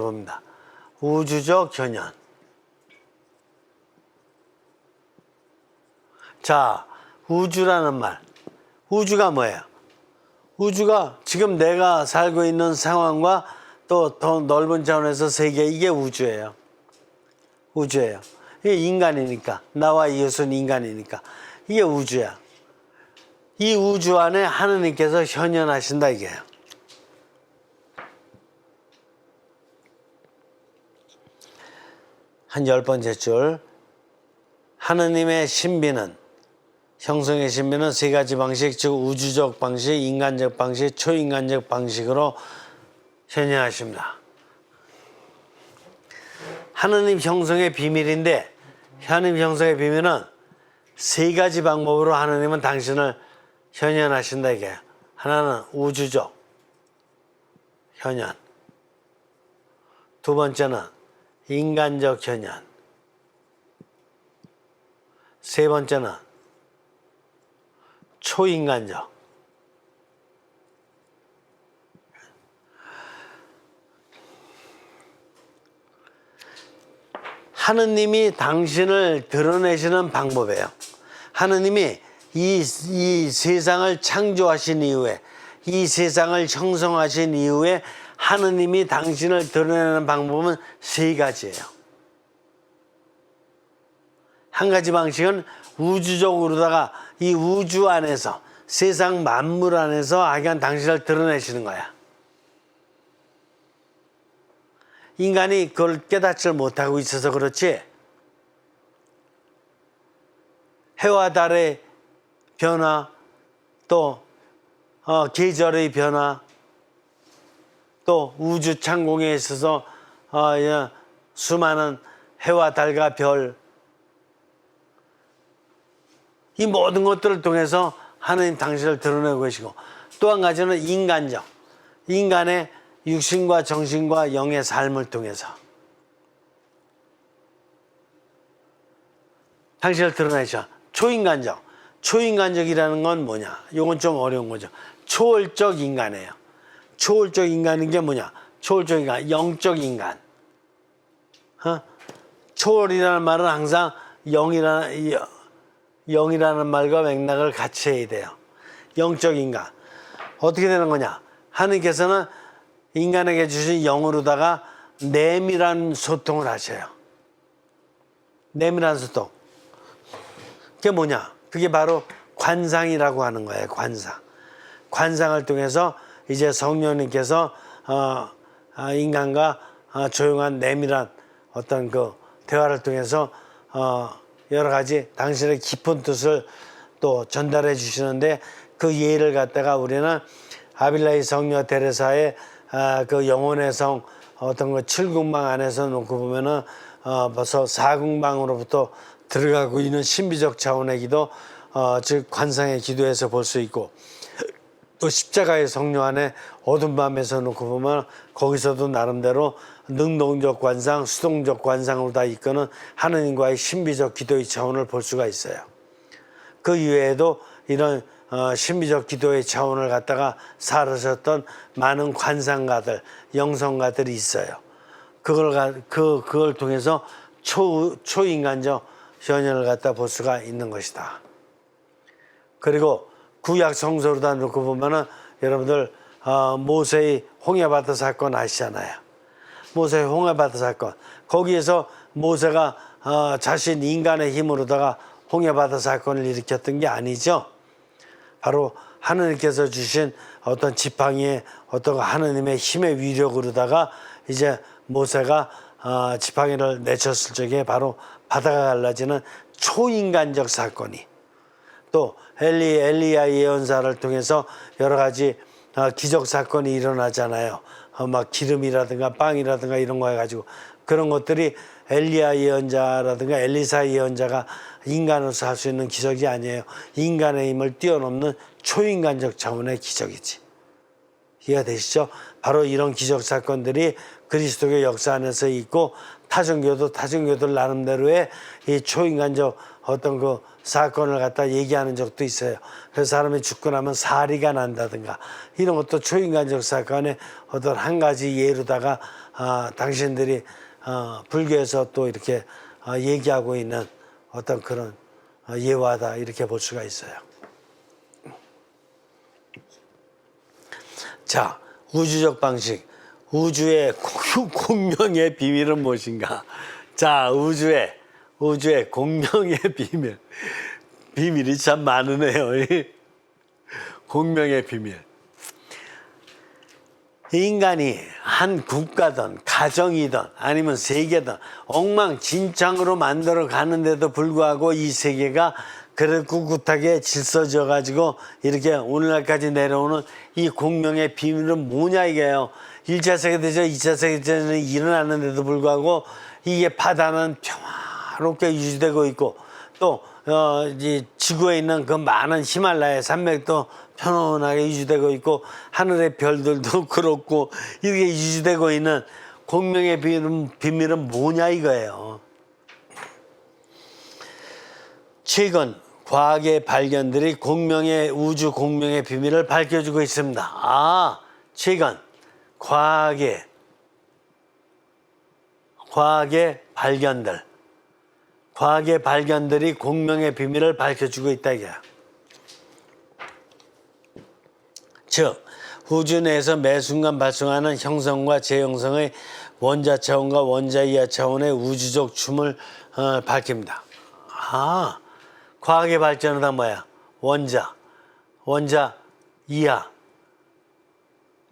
봅니다. 우주적 견연. 자, 우주라는 말. 우주가 뭐예요? 우주가 지금 내가 살고 있는 상황과 또 더 넓은 차원에서 세계, 이게 우주예요. 우주예요. 이게 인간이니까. 나와 이웃은 인간이니까. 이게 우주야. 이 우주 안에 하느님께서 현현하신다 이게요. 한 10번째 줄. 하느님의 신비는, 형성의 신비는 세 가지 방식, 즉 우주적 방식, 인간적 방식, 초인간적 방식으로 현현하십니다. 하느님 형성의 비밀인데, 하느님 형성의 비밀은 세 가지 방법으로 하느님은 당신을 현현하신다 이게. 하나는 우주적 현현, 두 번째는 인간적 현현, 세 번째는 초인간적. 하느님이 당신을 드러내시는 방법이에요. 하느님이 이 세상을 창조하신 이후에, 이 세상을 형성하신 이후에 하느님이 당신을 드러내는 방법은 세 가지예요. 한 가지 방식은 우주적으로다가 이 우주 안에서, 세상 만물 안에서 하여간 당신을 드러내시는 거야. 인간이 그걸 깨닫지 못하고 있어서 그렇지, 해와 달의 변화, 또 계절의 변화, 또 우주 창공에 있어서 수많은 해와 달과 별, 이 모든 것들을 통해서 하나님 당신을 드러내고 계시고, 또 한 가지는 인간적, 인간의 육신과 정신과 영의 삶을 통해서 당신을 드러내셔. 초인간적이라는 건 뭐냐? 이건 좀 어려운 거죠. 초월적 인간이에요. 초월적 인간인 게 뭐냐? 초월적 인간, 영적 인간. 초월이라는 말은 항상 영이라는 말과 맥락을 같이 해야 돼요. 영적 인간. 어떻게 되는 거냐? 하느님께서는 인간에게 주신 영으로다가 내밀한 소통을 하셔요. 내밀한 소통. 그게 뭐냐? 그게 바로 관상이라고 하는 거예요. 관상. 관상을 통해서 이제 성령님께서 인간과 조용한 내밀한 어떤 그 대화를 통해서 여러 가지 당신의 깊은 뜻을 또 전달해 주시는데, 그 예를 갖다가 우리는 아빌라이 성녀 데레사의 그 영혼의 성 어떤 그 7궁방 안에서 놓고 보면은 벌써 4궁방으로부터 들어가고 있는 신비적 차원의 기도, 즉 관상의 기도에서 볼 수 있고, 또 십자가의 성료 안에 어둠 밤에서 놓고 보면 거기서도 나름대로 능동적 관상, 수동적 관상으로 다 이끄는 하느님과의 신비적 기도의 차원을 볼 수가 있어요. 그 이외에도 이런 신비적 기도의 차원을 갖다가 살으셨던 많은 관상가들, 영성가들이 있어요. 그걸 통해서 초인간적 현현을 갖다 볼 수가 있는 것이다. 그리고 구약 성서로다 놓고 보면은 여러분들 모세의 홍해바다 사건 아시잖아요. 모세의 홍해바다 사건. 거기에서 모세가 자신 인간의 힘으로다가 홍해바다 사건을 일으켰던 게 아니죠. 바로 하느님께서 주신 어떤 지팡이의 어떤 하느님의 힘의 위력으로다가 이제 모세가 지팡이를 내쳤을 적에 바로 바다가 갈라지는 초인간적 사건이, 또 엘리야 예언사를 통해서 여러 가지 기적 사건이 일어나잖아요. 막 기름이라든가 빵이라든가 이런 거 해가지고, 그런 것들이 엘리야 예언자라든가 엘리사 예언자가 인간으로서 할 수 있는 기적이 아니에요. 인간의 힘을 뛰어넘는 초인간적 차원의 기적이지. 이해가 되시죠? 바로 이런 기적 사건들이 그리스도의 역사 안에서 있고, 타종교들 나름대로의 이 초인간적 어떤 그 사건을 갖다 얘기하는 적도 있어요. 그래서 사람이 죽고 나면 사리가 난다든가 이런 것도 초인간적 사건의 어떤 한 가지 예로다가 당신들이 불교에서 또 이렇게 얘기하고 있는 어떤 그런 예화다, 이렇게 볼 수가 있어요. 자, 우주적 방식. 우주의 공명의 비밀은 무엇인가? 자, 우주의 공명의 비밀. 비밀이 참 많으네요. 공명의 비밀. 인간이 한 국가든 가정이든 아니면 세계든 엉망진창으로 만들어 가는데도 불구하고 이 세계가 그래도 꿋꿋하게 질서져 가지고 이렇게 오늘날까지 내려오는 이 공명의 비밀은 뭐냐 이게요. 1차 세계대전, 2차 세계대전이 일어났는데도 불구하고 이게 바다는 평화롭게 유지되고 있고, 또 이 지구에 있는 그 많은 히말라야 산맥도 편안하게 유지되고 있고, 하늘의 별들도 그렇고, 이렇게 유지되고 있는 공명의 비밀은 뭐냐 이거예요. 최근 과학의 발견들이 우주 공명의 비밀을 밝혀주고 있습니다. 최근 과학의 발견들이 공명의 비밀을 밝혀주고 있다 이거야. 즉 우주 내에서 매 순간 발생하는 형성과 재형성의 원자 차원과 원자 이하 차원의 우주적 춤을 밝힙니다. 과학의 발전은 다 뭐야? 원자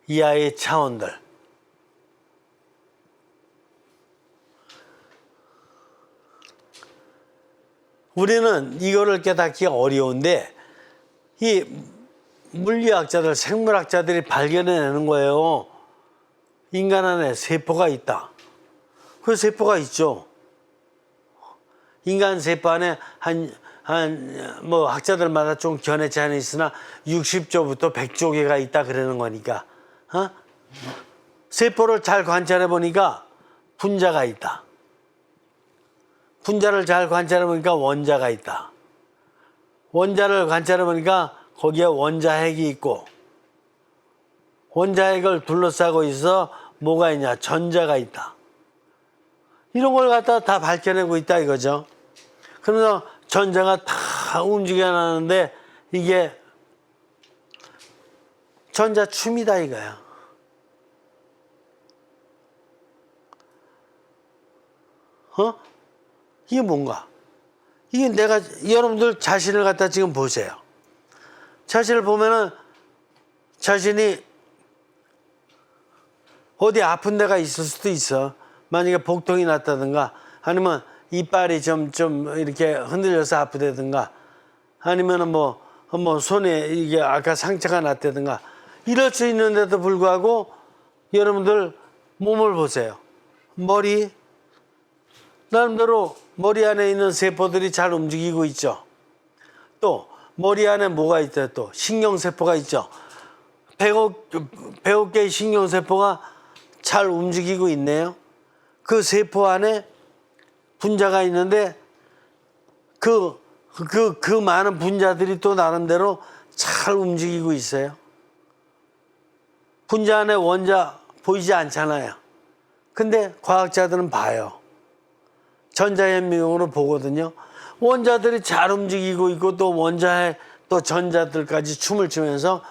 이하의 차원들. 우리는 이거를 깨닫기가 어려운데, 이 물리학자들, 생물학자들이 발견해내는 거예요. 인간 안에 세포가 있다. 그 세포가 있죠. 인간 세포 안에 뭐 학자들마다 좀 견해 차이는 있으나 60조부터 100조 개가 있다 그러는 거니까. 세포를 잘 관찰해 보니까 분자가 있다. 분자를 잘 관찰해 보니까 원자가 있다. 원자를 관찰해 보니까 거기에 원자핵이 있고, 원자핵을 둘러싸고 있어 뭐가 있냐? 전자가 있다. 이런 걸 갖다 다 밝혀내고 있다 이거죠. 그래서 전자가 다 움직여 나가는데 이게 전자춤이다 이거야. 이게 뭔가? 이게 내가 여러분들 자신을 갖다 지금 보세요. 자신을 보면은 자신이 어디 아픈 데가 있을 수도 있어. 만약에 복통이 났다든가 아니면 이빨이 좀 이렇게 흔들려서 아프다든가 아니면은 뭐 손에 이게 아까 상처가 났다든가 이럴 수 있는데도 불구하고 여러분들 몸을 보세요. 머리 나름대로 머리 안에 있는 세포들이 잘 움직이고 있죠. 또 머리 안에 뭐가 있다 또 신경세포가 있죠. 100억 개의 신경세포가 잘 움직이고 있네요. 그 세포 안에 분자가 있는데 그 많은 분자들이 또 나름대로 잘 움직이고 있어요. 분자 안에 원자 보이지 않잖아요. 근데 과학자들은 봐요. 전자현미경으로 보거든요. 원자들이 잘 움직이고 있고 또 원자에 또 전자들까지 춤을 추면서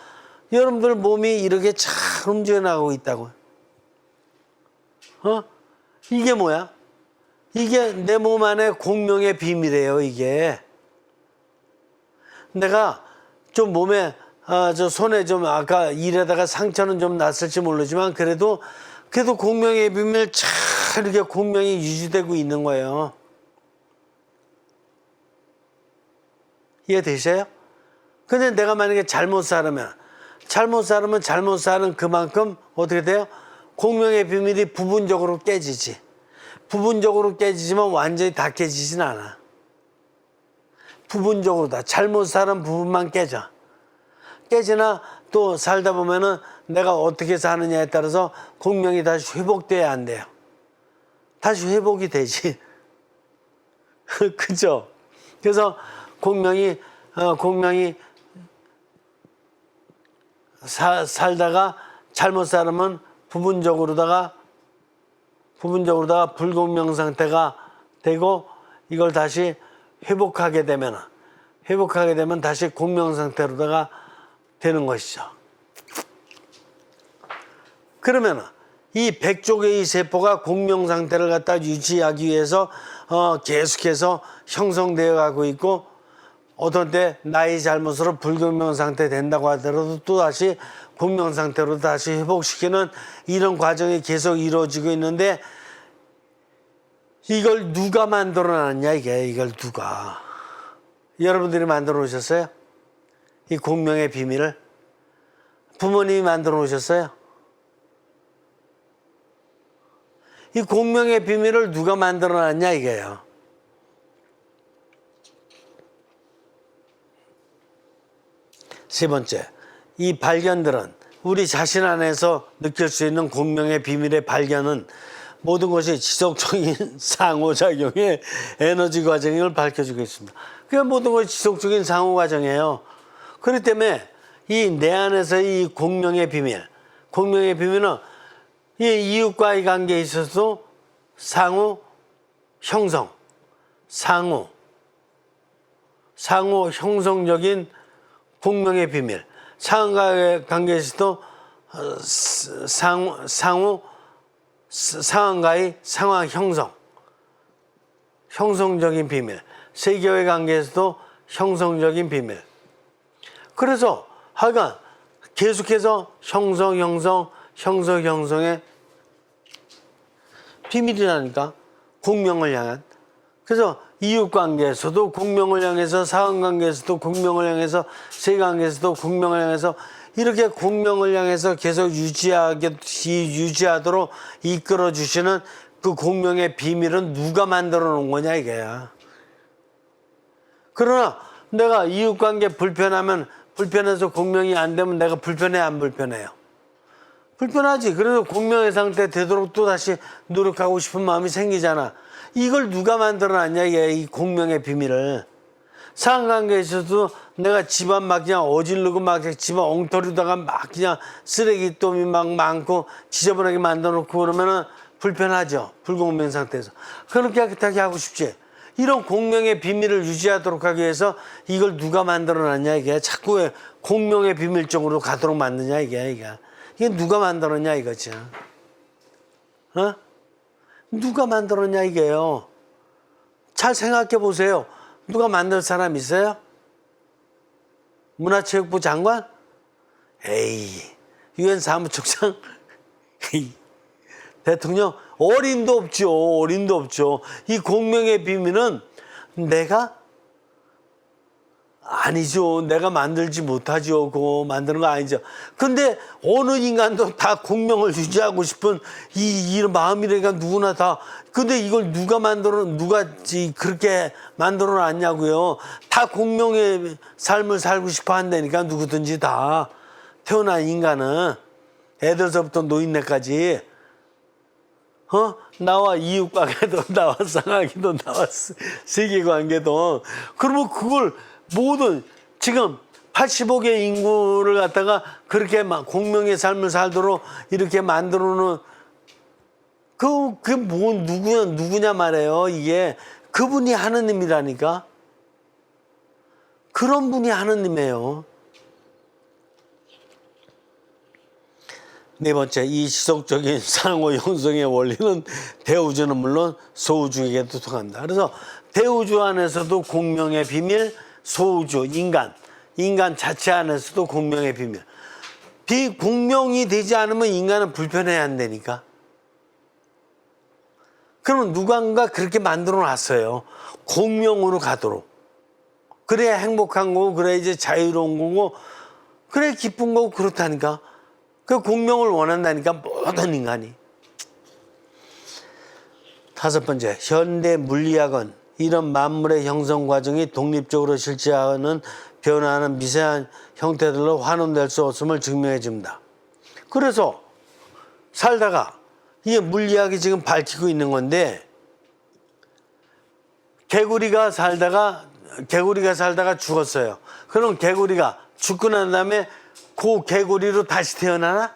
여러분들 몸이 이렇게 잘 움직여 나가고 있다고요. 이게 뭐야? 이게 내 몸 안에 공명의 비밀이에요, 이게. 내가 좀 몸에, 저 손에 좀 아까 일에다가 상처는 좀 났을지 모르지만 그래도 공명의 비밀 잘 이렇게 공명이 유지되고 있는 거예요. 이해되세요? 근데 내가 만약에 잘못 사는 그만큼 어떻게 돼요? 공명의 비밀이 부분적으로 깨지지. 부분적으로 깨지지만 완전히 다 깨지진 않아. 부분적으로 다. 잘못 사는 부분만 깨져. 깨지나 또 살다 보면은 내가 어떻게 사느냐에 따라서 공명이 다시 회복돼야 안 돼요. 다시 회복이 되지. 그죠? 그래서 공명이 살다가 잘못 살면 부분적으로다가 불공명 상태가 되고 이걸 다시 회복하게 되면 다시 공명 상태로다가 되는 것이죠. 그러면 이 100조 개의 세포가 공명 상태를 갖다 유지하기 위해서 계속해서 형성되어 가고 있고 어떤 때 나의 잘못으로 불공명 상태 된다고 하더라도 또 다시 공명 상태로 다시 회복시키는 이런 과정이 계속 이루어지고 있는데 이걸 누가 만들어 놨냐 이걸 누가 여러분들이 만들어 놓으셨어요? 이 공명의 비밀을 부모님이 만들어 놓으셨어요? 이 공명의 비밀을 누가 만들어 놨냐 이게요. 세 번째, 이 발견들은 우리 자신 안에서 느낄 수 있는 공명의 비밀의 발견은 모든 것이 지속적인 상호작용의 에너지 과정을 밝혀주고 있습니다. 그러니까 모든 것이 지속적인 상호 과정이에요. 그렇기 때문에 이 내 안에서의 이 공명의 비밀은 이 이웃과의 관계에 있어서도 상호 형성, 상호 형성적인 공명의 비밀, 상하의 관계에서도 상황과의 상황 형성적인 비밀, 세계와의 관계에서도 형성적인 비밀. 그래서 하여간 계속해서 형성의 비밀이라니까. 공명을 향한. 그래서 이웃관계에서도 공명을 향해서, 상황관계에서도 공명을 향해서, 세계관계에서도 공명을 향해서 이렇게 공명을 향해서 계속 유지하도록 이끌어 주시는 그 공명의 비밀은 누가 만들어 놓은 거냐 이게야. 그러나 내가 이웃관계 불편해서 공명이 안 되면 내가 불편해 안 불편해요? 불편하지. 그래서 공명의 상태 되도록 또 다시 노력하고 싶은 마음이 생기잖아. 이걸 누가 만들어놨냐 이 공명의 비밀을. 상관관계에 있어서도 내가 집안 막 그냥 어질르고 막 집안 엉터리다가 막 그냥 쓰레기똥이 막 많고 지저분하게 만들어 놓고 그러면은 불편하죠. 불공명 상태에서. 그렇게 깨끗하게 하고 싶지. 이런 공명의 비밀을 유지하도록 하기 위해서 이걸 누가 만들어놨냐 이게. 자꾸 왜 공명의 비밀 쪽으로 가도록 만드냐 이게. 이게 누가 만들었냐 이거지. 어? 누가 만들었냐 이게요. 잘 생각해 보세요. 누가 만들 사람 있어요? 문화체육부 장관? 에이, 유엔 사무총장? 대통령? 어림도 없죠. 어림도 없죠. 이 공명의 비밀은 내가? 아니죠. 내가 만들지 못하죠. 그거 만드는 거 아니죠. 근데 어느 인간도 다 공명을 유지하고 싶은 이런 마음이라니까 누구나 다. 근데 이걸 누가 그렇게 만들어 놨냐고요. 다 공명의 삶을 살고 싶어 한다니까 누구든지 다. 태어난 인간은 애들서부터 노인네까지. 나와 이웃관계도 나와 쌍하기도 나와 세계관계도. 그러면 그걸 모든 지금 85개 인구를 갖다가 그렇게 막 공명의 삶을 살도록 이렇게 만들어 놓은 그게 뭐 누구냐 말이에요. 이게 그분이 하느님이라니까. 그런 분이 하느님이에요. 네 번째, 이 지속적인 상호 형성의 원리는 대우주는 물론 소우주에게도 통합니다. 그래서 대우주 안에서도 공명의 비밀, 소우주, 인간 자체 안에서도 공명의 비밀. 비공명이 되지 않으면 인간은 불편해야 한다니까. 그러면 누군가 그렇게 만들어 놨어요. 공명으로 가도록. 그래야 행복한 거고, 그래야 이제 자유로운 거고, 그래야 기쁜 거고, 그렇다니까. 그 공명을 원한다니까, 모든 인간이. 다섯 번째, 현대 물리학은 이런 만물의 형성 과정이 독립적으로 실제하는 변화하는 미세한 형태들로 환원될 수 없음을 증명해 줍니다. 그래서 살다가 이게 물리학이 지금 밝히고 있는 건데, 개구리가 살다가 죽었어요. 그럼 개구리가 죽고 난 다음에 그 개구리로 다시 태어나나?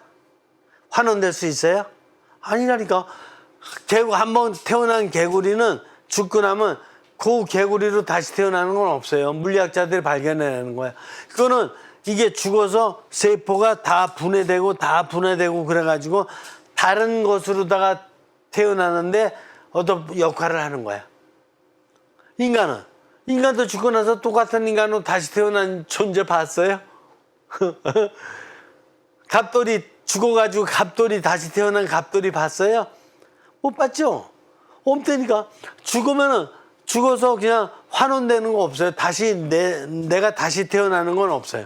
환원될 수 있어요? 아니라니까. 한번 태어난 개구리는 죽고 나면 그 개구리로 다시 태어나는 건 없어요. 물리학자들이 발견해내는 거야. 그거는 이게 죽어서 세포가 다 분해되고 그래가지고 다른 것으로다가 태어나는데 어떤 역할을 하는 거야. 인간도 죽고 나서 똑같은 인간으로 다시 태어난 존재 봤어요? 갑돌이 죽어가지고 갑돌이 다시 태어난 갑돌이 봤어요? 못 봤죠? 없다니까. 죽어서 그냥 환원되는 거 없어요. 다시 내가 다시 태어나는 건 없어요.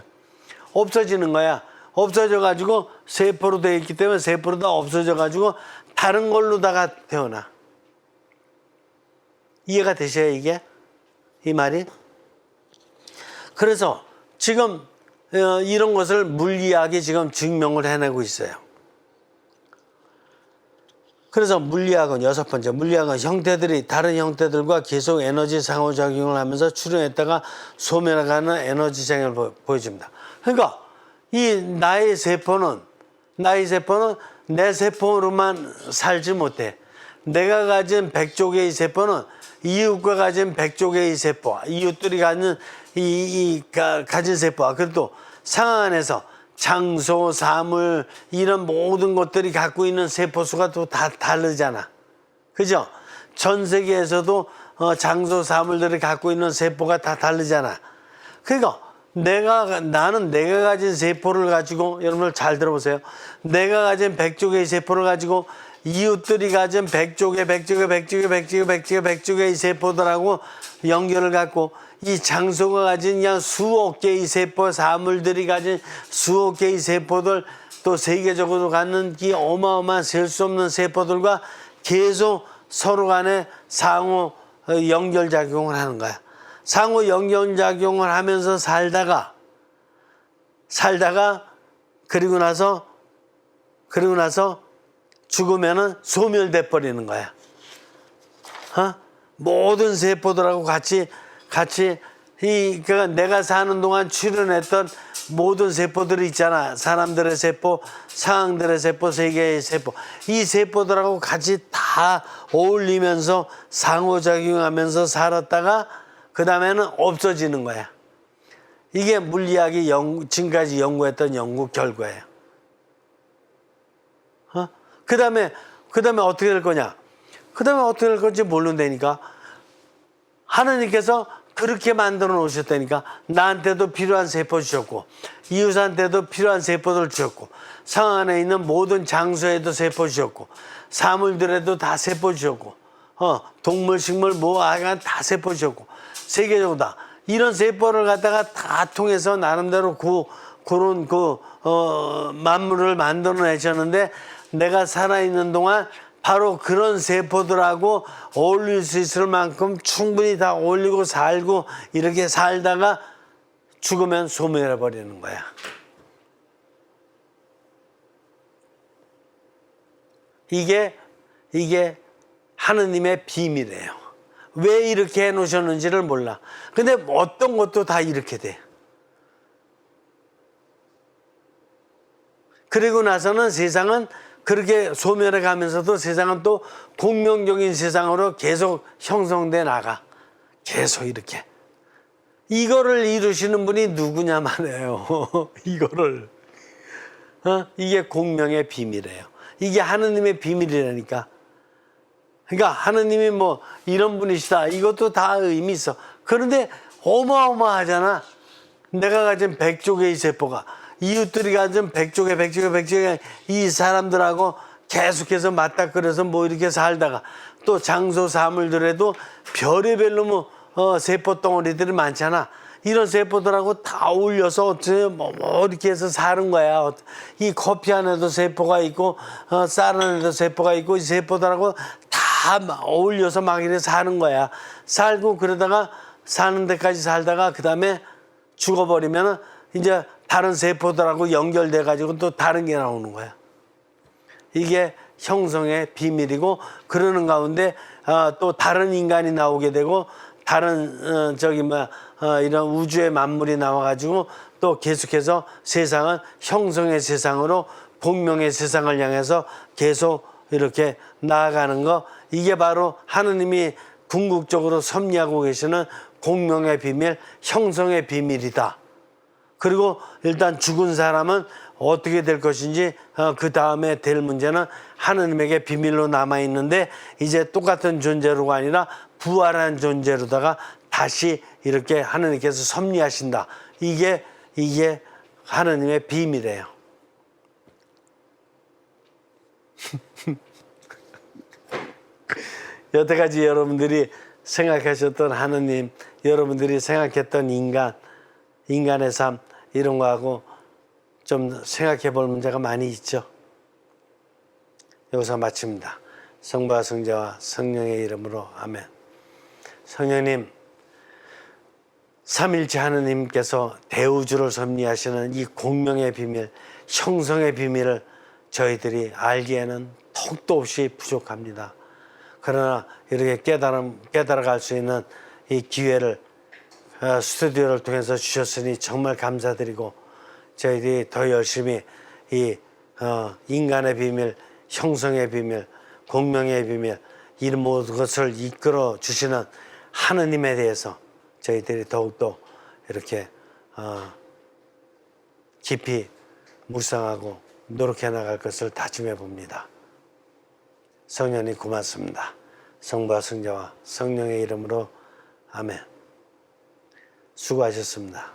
없어지는 거야. 없어져가지고 세포로 되어 있기 때문에 세포로 다 없어져가지고 다른 걸로다가 태어나. 이해가 되셔요, 이게? 이 말이? 그래서 지금 이런 것을 물리학이 지금 증명을 해내고 있어요. 그래서 물리학은 여섯 번째, 물리학은 형태들이 다른 형태들과 계속 에너지 상호작용을 하면서 출현했다가 소멸해가는 에너지장을 보여줍니다. 그러니까 이 나의 세포는 내 세포로만 살지 못해. 내가 가진 100조 개의 세포는 이웃과 가진 100조 개의 세포, 이웃들이 가진 가진 세포와 그래도 상황 안에서 장소, 사물 이런 모든 것들이 갖고 있는 세포수가 또 다 다르잖아. 그죠? 전 세계에서도 장소, 사물들이 갖고 있는 세포가 다 다르잖아. 그러니까 나는 내가 가진 세포를 가지고 여러분들 잘 들어보세요. 내가 가진 100조 개의 세포를 가지고 이웃들이 가진 100조 개의 세포들하고 연결을 갖고 이 장소가 가진 그냥 수억 개의 세포, 사물들이 가진 수억 개의 세포들, 또 세계적으로 갖는 이 어마어마한 셀 수 없는 세포들과 계속 서로 간에 상호 연결작용을 하는 거야. 상호 연결작용을 하면서 살다가 그리고 나서 죽으면은 소멸돼 버리는 거야. 모든 세포들하고 같이 내가 사는 동안 출현했던 모든 세포들이 있잖아. 사람들의 세포, 상황들의 세포, 세계의 세포. 이 세포들하고 같이 다 어울리면서 상호작용하면서 살았다가 그 다음에는 없어지는 거야. 이게 물리학이 지금까지 연구했던 연구 결과예요. 그 다음에 어떻게 될 거냐? 그 다음에 어떻게 될 건지 모른다니까. 하나님께서 그렇게 만들어 놓으셨다니까. 나한테도 필요한 세포 주셨고, 이웃한테도 필요한 세포들 주셨고, 상 안에 있는 모든 장소에도 세포 주셨고, 사물들에도 다 세포 주셨고, 동물, 식물, 하여간 다 세포 주셨고, 세계적으로 다. 이런 세포를 갖다가 다 통해서 나름대로 그런 만물을 만들어 내셨는데, 내가 살아있는 동안 바로 그런 세포들하고 어울릴 수 있을 만큼 충분히 다 어울리고 살고 이렇게 살다가 죽으면 소멸해 버리는 거야. 이게 하느님의 비밀이에요. 왜 이렇게 해놓으셨는지를 몰라. 근데 어떤 것도 다 이렇게 돼. 그리고 나서는 세상은 그렇게 소멸해 가면서도 세상은 또 공명적인 세상으로 계속 형성돼 나가. 계속 이렇게. 이거를 이루시는 분이 누구냐 말이에요. 이거를. 이게 공명의 비밀이에요. 이게 하느님의 비밀이라니까. 그러니까 하느님이 뭐 이런 분이시다. 이것도 다 의미 있어. 그런데 어마어마하잖아. 내가 가진 100조개의 세포가. 이웃들이 가진 100조개 이 사람들하고 계속해서 맞닥뜨려서 뭐 이렇게 살다가 또 장소 사물들에도 별의별로 뭐 세포 덩어리들이 많잖아. 이런 세포들하고 다 어울려서 어떻게 뭐 이렇게 해서 사는 거야. 이 커피 안에도 세포가 있고 쌀 안에도 세포가 있고 이 세포들하고 다 어울려서 막 이렇게 사는 거야. 살고 그러다가 사는 데까지 살다가 그 다음에 죽어버리면은 이제 다른 세포들하고 연결돼 가지고 또 다른 게 나오는 거야. 이게 형성의 비밀이고 그러는 가운데 또 다른 인간이 나오게 되고 다른 이런 우주의 만물이 나와 가지고 또 계속해서 세상은 형성의 세상으로 공명의 세상을 향해서 계속 이렇게 나아가는 거. 이게 바로 하느님이 궁극적으로 섭리하고 계시는 공명의 비밀, 형성의 비밀이다. 그리고 일단 죽은 사람은 어떻게 될 것인지 그 다음에 될 문제는 하느님에게 비밀로 남아있는데 이제 똑같은 존재로가 아니라 부활한 존재로다가 다시 이렇게 하느님께서 섭리하신다. 이게 하느님의 비밀이에요. 여태까지 여러분들이 생각하셨던 하느님, 여러분들이 생각했던 인간의 삶 이런 거하고 좀 생각해 볼 문제가 많이 있죠. 여기서 마칩니다. 성부와 성자와 성령의 이름으로 아멘. 성령님, 삼일체 하느님께서 대우주를 섭리하시는 이 공명의 비밀, 형성의 비밀을 저희들이 알기에는 턱도 없이 부족합니다. 그러나 이렇게 깨달아갈 수 있는 이 기회를 스튜디오를 통해서 주셨으니 정말 감사드리고 저희들이 더 열심히 이 인간의 비밀, 형성의 비밀, 공명의 비밀 이 모든 것을 이끌어 주시는 하느님에 대해서 저희들이 더욱더 이렇게 깊이 묵상하고 노력해 나갈 것을 다짐해 봅니다. 성령님 고맙습니다. 성부와 성자와 성령의 이름으로 아멘. 수고하셨습니다.